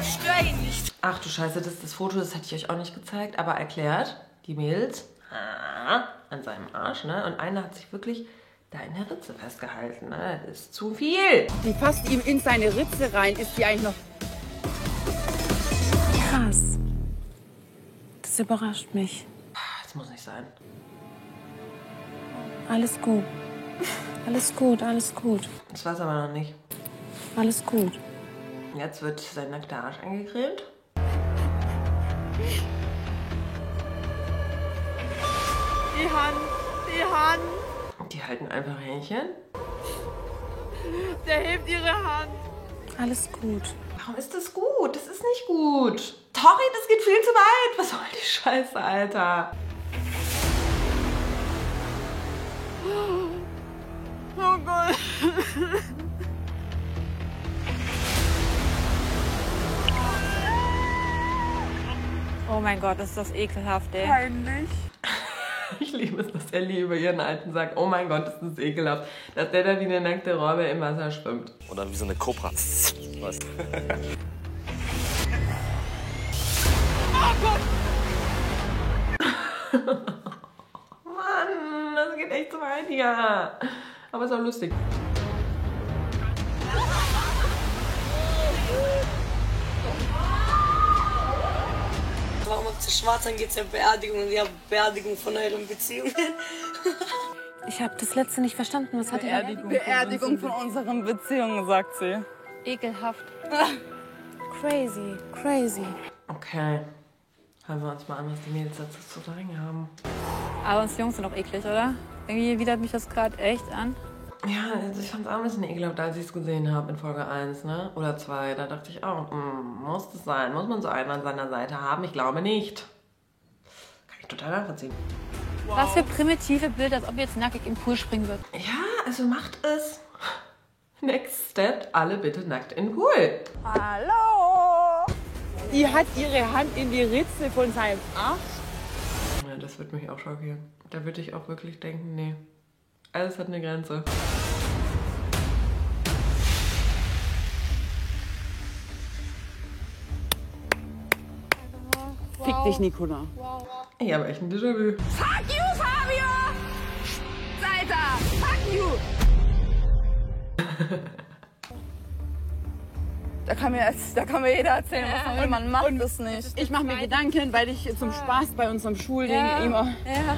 Stör ihn nicht. Ach du Scheiße, das ist das Foto, das hatte ich euch auch nicht gezeigt, aber erklärt, die Mädels an seinem Arsch, ne? Und einer hat sich wirklich da in der Ritze festgehalten, ne? Das ist zu viel. Die fasst ihm in seine Ritze rein, ist die eigentlich noch... Krass. Das überrascht mich. Das muss nicht sein. Alles gut. Alles gut, alles gut. Das war's aber noch nicht. Alles gut. Jetzt wird sein nackter Arsch eingecremt. Die Hand, die Hand. Die halten einfach Händchen. Der hebt ihre Hand. Alles gut. Warum ist das gut? Das ist nicht gut. Tori, das geht viel zu weit. Was soll die Scheiße, Alter? Oh Gott. Oh mein Gott, ist das ekelhaft, ey. Peinlich. Ich liebe es, dass Ellie über ihren Alten sagt, oh mein Gott, ist das ekelhaft. Dass der da wie eine nackte Robbe im Wasser schwimmt. Oder wie so eine Kobra. Was? Oh Gott! Mann, das geht echt zu weit hier. Aber ist auch lustig. Warum habt ihr schwarz, dann geht's ja Beerdigung und ihr habt Beerdigung von euren Beziehungen. Ich habe das letzte nicht verstanden. Was hat Beerdigung von unseren Beziehungen, sagt sie. Ekelhaft. Crazy, crazy. Okay. Hören wir uns mal an, was die Mädels dazu zu sagen haben. Aber uns Jungs sind auch eklig, oder? Irgendwie widert mich das gerade echt an. Ja, also ich fand es auch ein bisschen ekelhaft, als ich es gesehen habe in Folge 1, ne? Oder 2. Da dachte ich auch, muss das sein? Muss man so einen an seiner Seite haben? Ich glaube nicht. Kann ich total nachvollziehen. Wow. Was für primitive Bilder, als ob ihr jetzt nackig im Pool springen würdet. Ja, also macht es. Next step, alle bitte nackt in den Pool. Hallo! Die hat ihre Hand in die Ritze von seinem Arsch. Ja, das wird mich auch schockieren. Da würde ich auch wirklich denken, nee. Alles hat eine Grenze. Wow. Fick dich, Nicola. Wow. Ich habe echt ein Déjà-vu. Fuck you, Fabio! Alter! Fuck you! Da kann mir jeder erzählen, was man will. Man macht das nicht. Ich mache mir Gedanken, weil ich zum Spaß bei unserem Schulding immer... Ja.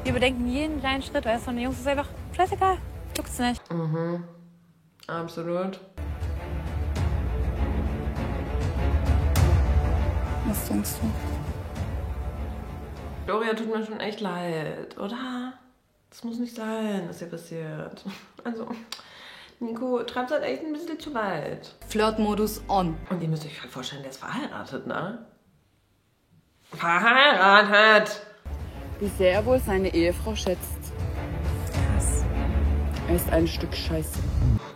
Wir bedenken jeden kleinen Schritt, weißt du, von den Jungs ist einfach scheißegal. Juckt's nicht. Mhm. Absolut. Was denkst du? Gloria, tut mir schon echt leid, oder? Das muss nicht sein, was hier passiert. Also, Nico, treibt's halt echt ein bisschen zu weit. Flirtmodus on. Und ihr müsst euch halt vorstellen, der ist verheiratet, ne? Verheiratet! Wie sehr er wohl seine Ehefrau schätzt. Krass. Er ist ein Stück Scheiße.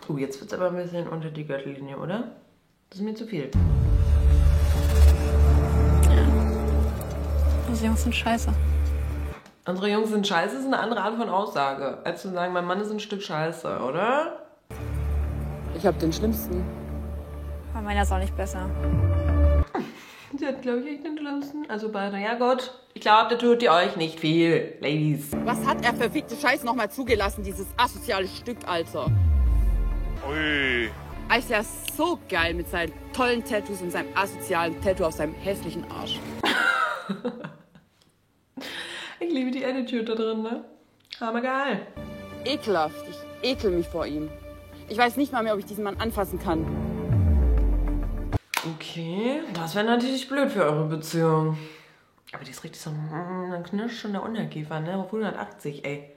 Oh, jetzt wird's aber ein bisschen unter die Gürtellinie, oder? Das ist mir zu viel. Unsere Jungs sind scheiße. Unsere Jungs sind scheiße ist eine andere Art von Aussage, als zu sagen, mein Mann ist ein Stück Scheiße, oder? Ich hab den Schlimmsten. Aber meiner ist auch nicht besser. Sie hat, glaube ich, echt den Schlimmsten. Also beide, ja Gott. Ich glaube, da tut ihr euch nicht viel, Ladies. Was hat er für fickte Scheiß nochmal zugelassen, dieses asoziale Stück, Alter? Ui. Er ist ja so geil mit seinen tollen Tattoos und seinem asozialen Tattoo auf seinem hässlichen Arsch. Ich liebe die Attitude da drin, ne? Hammergeil. Ekelhaft. Ich ekel mich vor ihm. Ich weiß nicht mal mehr, ob ich diesen Mann anfassen kann. Okay, das wäre natürlich blöd für eure Beziehung. Aber die ist richtig so, dann knirscht schon der Unterkiefer, ne? Auf 180, ey.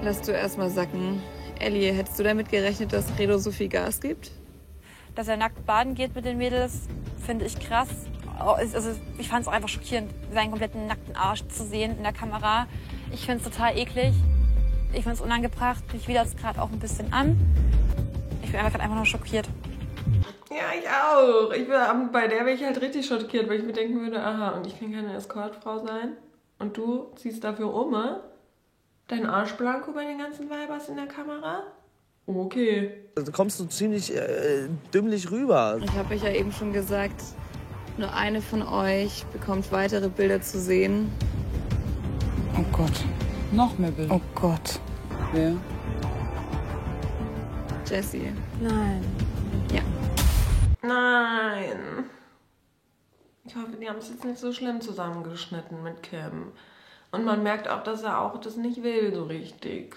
Lass du erstmal sacken. Ellie, hättest du damit gerechnet, dass Fredo so viel Gas gibt? Dass er nackt baden geht mit den Mädels, finde ich krass. Also, ich fand es auch einfach schockierend, seinen kompletten nackten Arsch zu sehen in der Kamera. Ich finde es total eklig. Ich finde es unangebracht. Mich widert es gerade auch ein bisschen an. Ich bin einfach nur schockiert. Ja, ich auch. Bei der wäre ich halt richtig schockiert, weil ich mir denken würde, aha, und ich kann keine Escortfrau sein. Und du ziehst dafür dein Arsch blanko bei den ganzen Weibers in der Kamera? Okay. Du kommst so ziemlich dümmlich rüber. Ich habe euch ja eben schon gesagt, nur eine von euch bekommt weitere Bilder zu sehen. Oh Gott. Noch mehr Bilder. Oh Gott. Wer? Jessie. Nein. Ja. Nein. Ich hoffe, die haben es jetzt nicht so schlimm zusammengeschnitten mit Kim. Und man merkt auch, dass er auch das nicht will so richtig.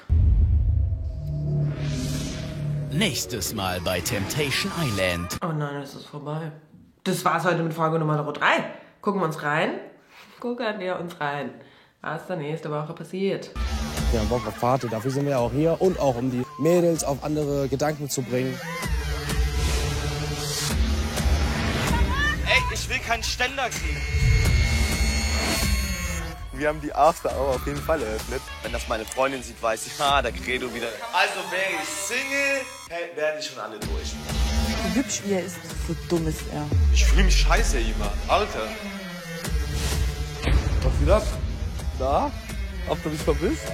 Nächstes Mal bei Temptation Island. Oh nein, es ist vorbei. Das war's heute mit Folge Nummer 3. Gucken wir uns rein? Gucken wir uns rein. Was da nächste Woche passiert. Wir haben Bock auf Party, dafür sind wir ja auch hier. Und auch um die Mädels auf andere Gedanken zu bringen. Ey, ich will keinen Ständer kriegen. Wir haben die After Hour auf jeden Fall eröffnet. Wenn das meine Freundin sieht, weiß ich, der Credo wieder. Also wäre ich Single, werden die schon alle durch. Wie hübsch wie er ist, so dumm ist er. Ich fühle mich scheiße immer. Alter. Was geht ab? Na? Ob du mich vermisst?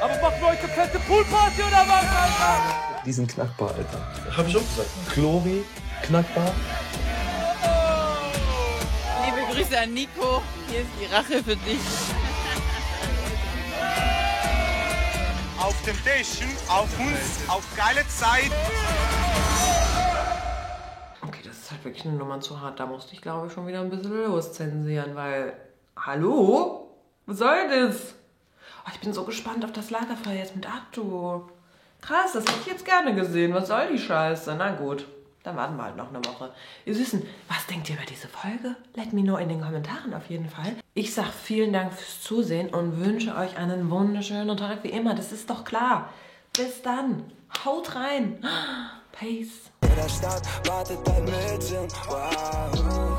Aber machen wir heute fette Poolparty oder was, Alter? Die sind knackbar, Alter. Hab ich auch gesagt. Chlori, knackbar. Liebe Grüße an Nico. Hier ist die Rache für dich. Auf Temptation, auf uns, auf geile Zeit. Okay, das ist halt wirklich eine Nummer zu hart. Da musste ich, glaube ich, schon wieder ein bisschen loszensieren, weil... Hallo? Was soll das? Oh, ich bin so gespannt auf das Lagerfeuer jetzt mit Abdu. Krass, das hätte ich jetzt gerne gesehen. Was soll die Scheiße? Na gut, dann warten wir halt noch eine Woche. Ihr Süßen, was denkt ihr über diese Folge? Let me know in den Kommentaren auf jeden Fall. Ich sag vielen Dank fürs Zusehen und wünsche euch einen wunderschönen Tag wie immer. Das ist doch klar. Bis dann. Haut rein. Peace. In der Stadt wartet ein Mädchen. Wow.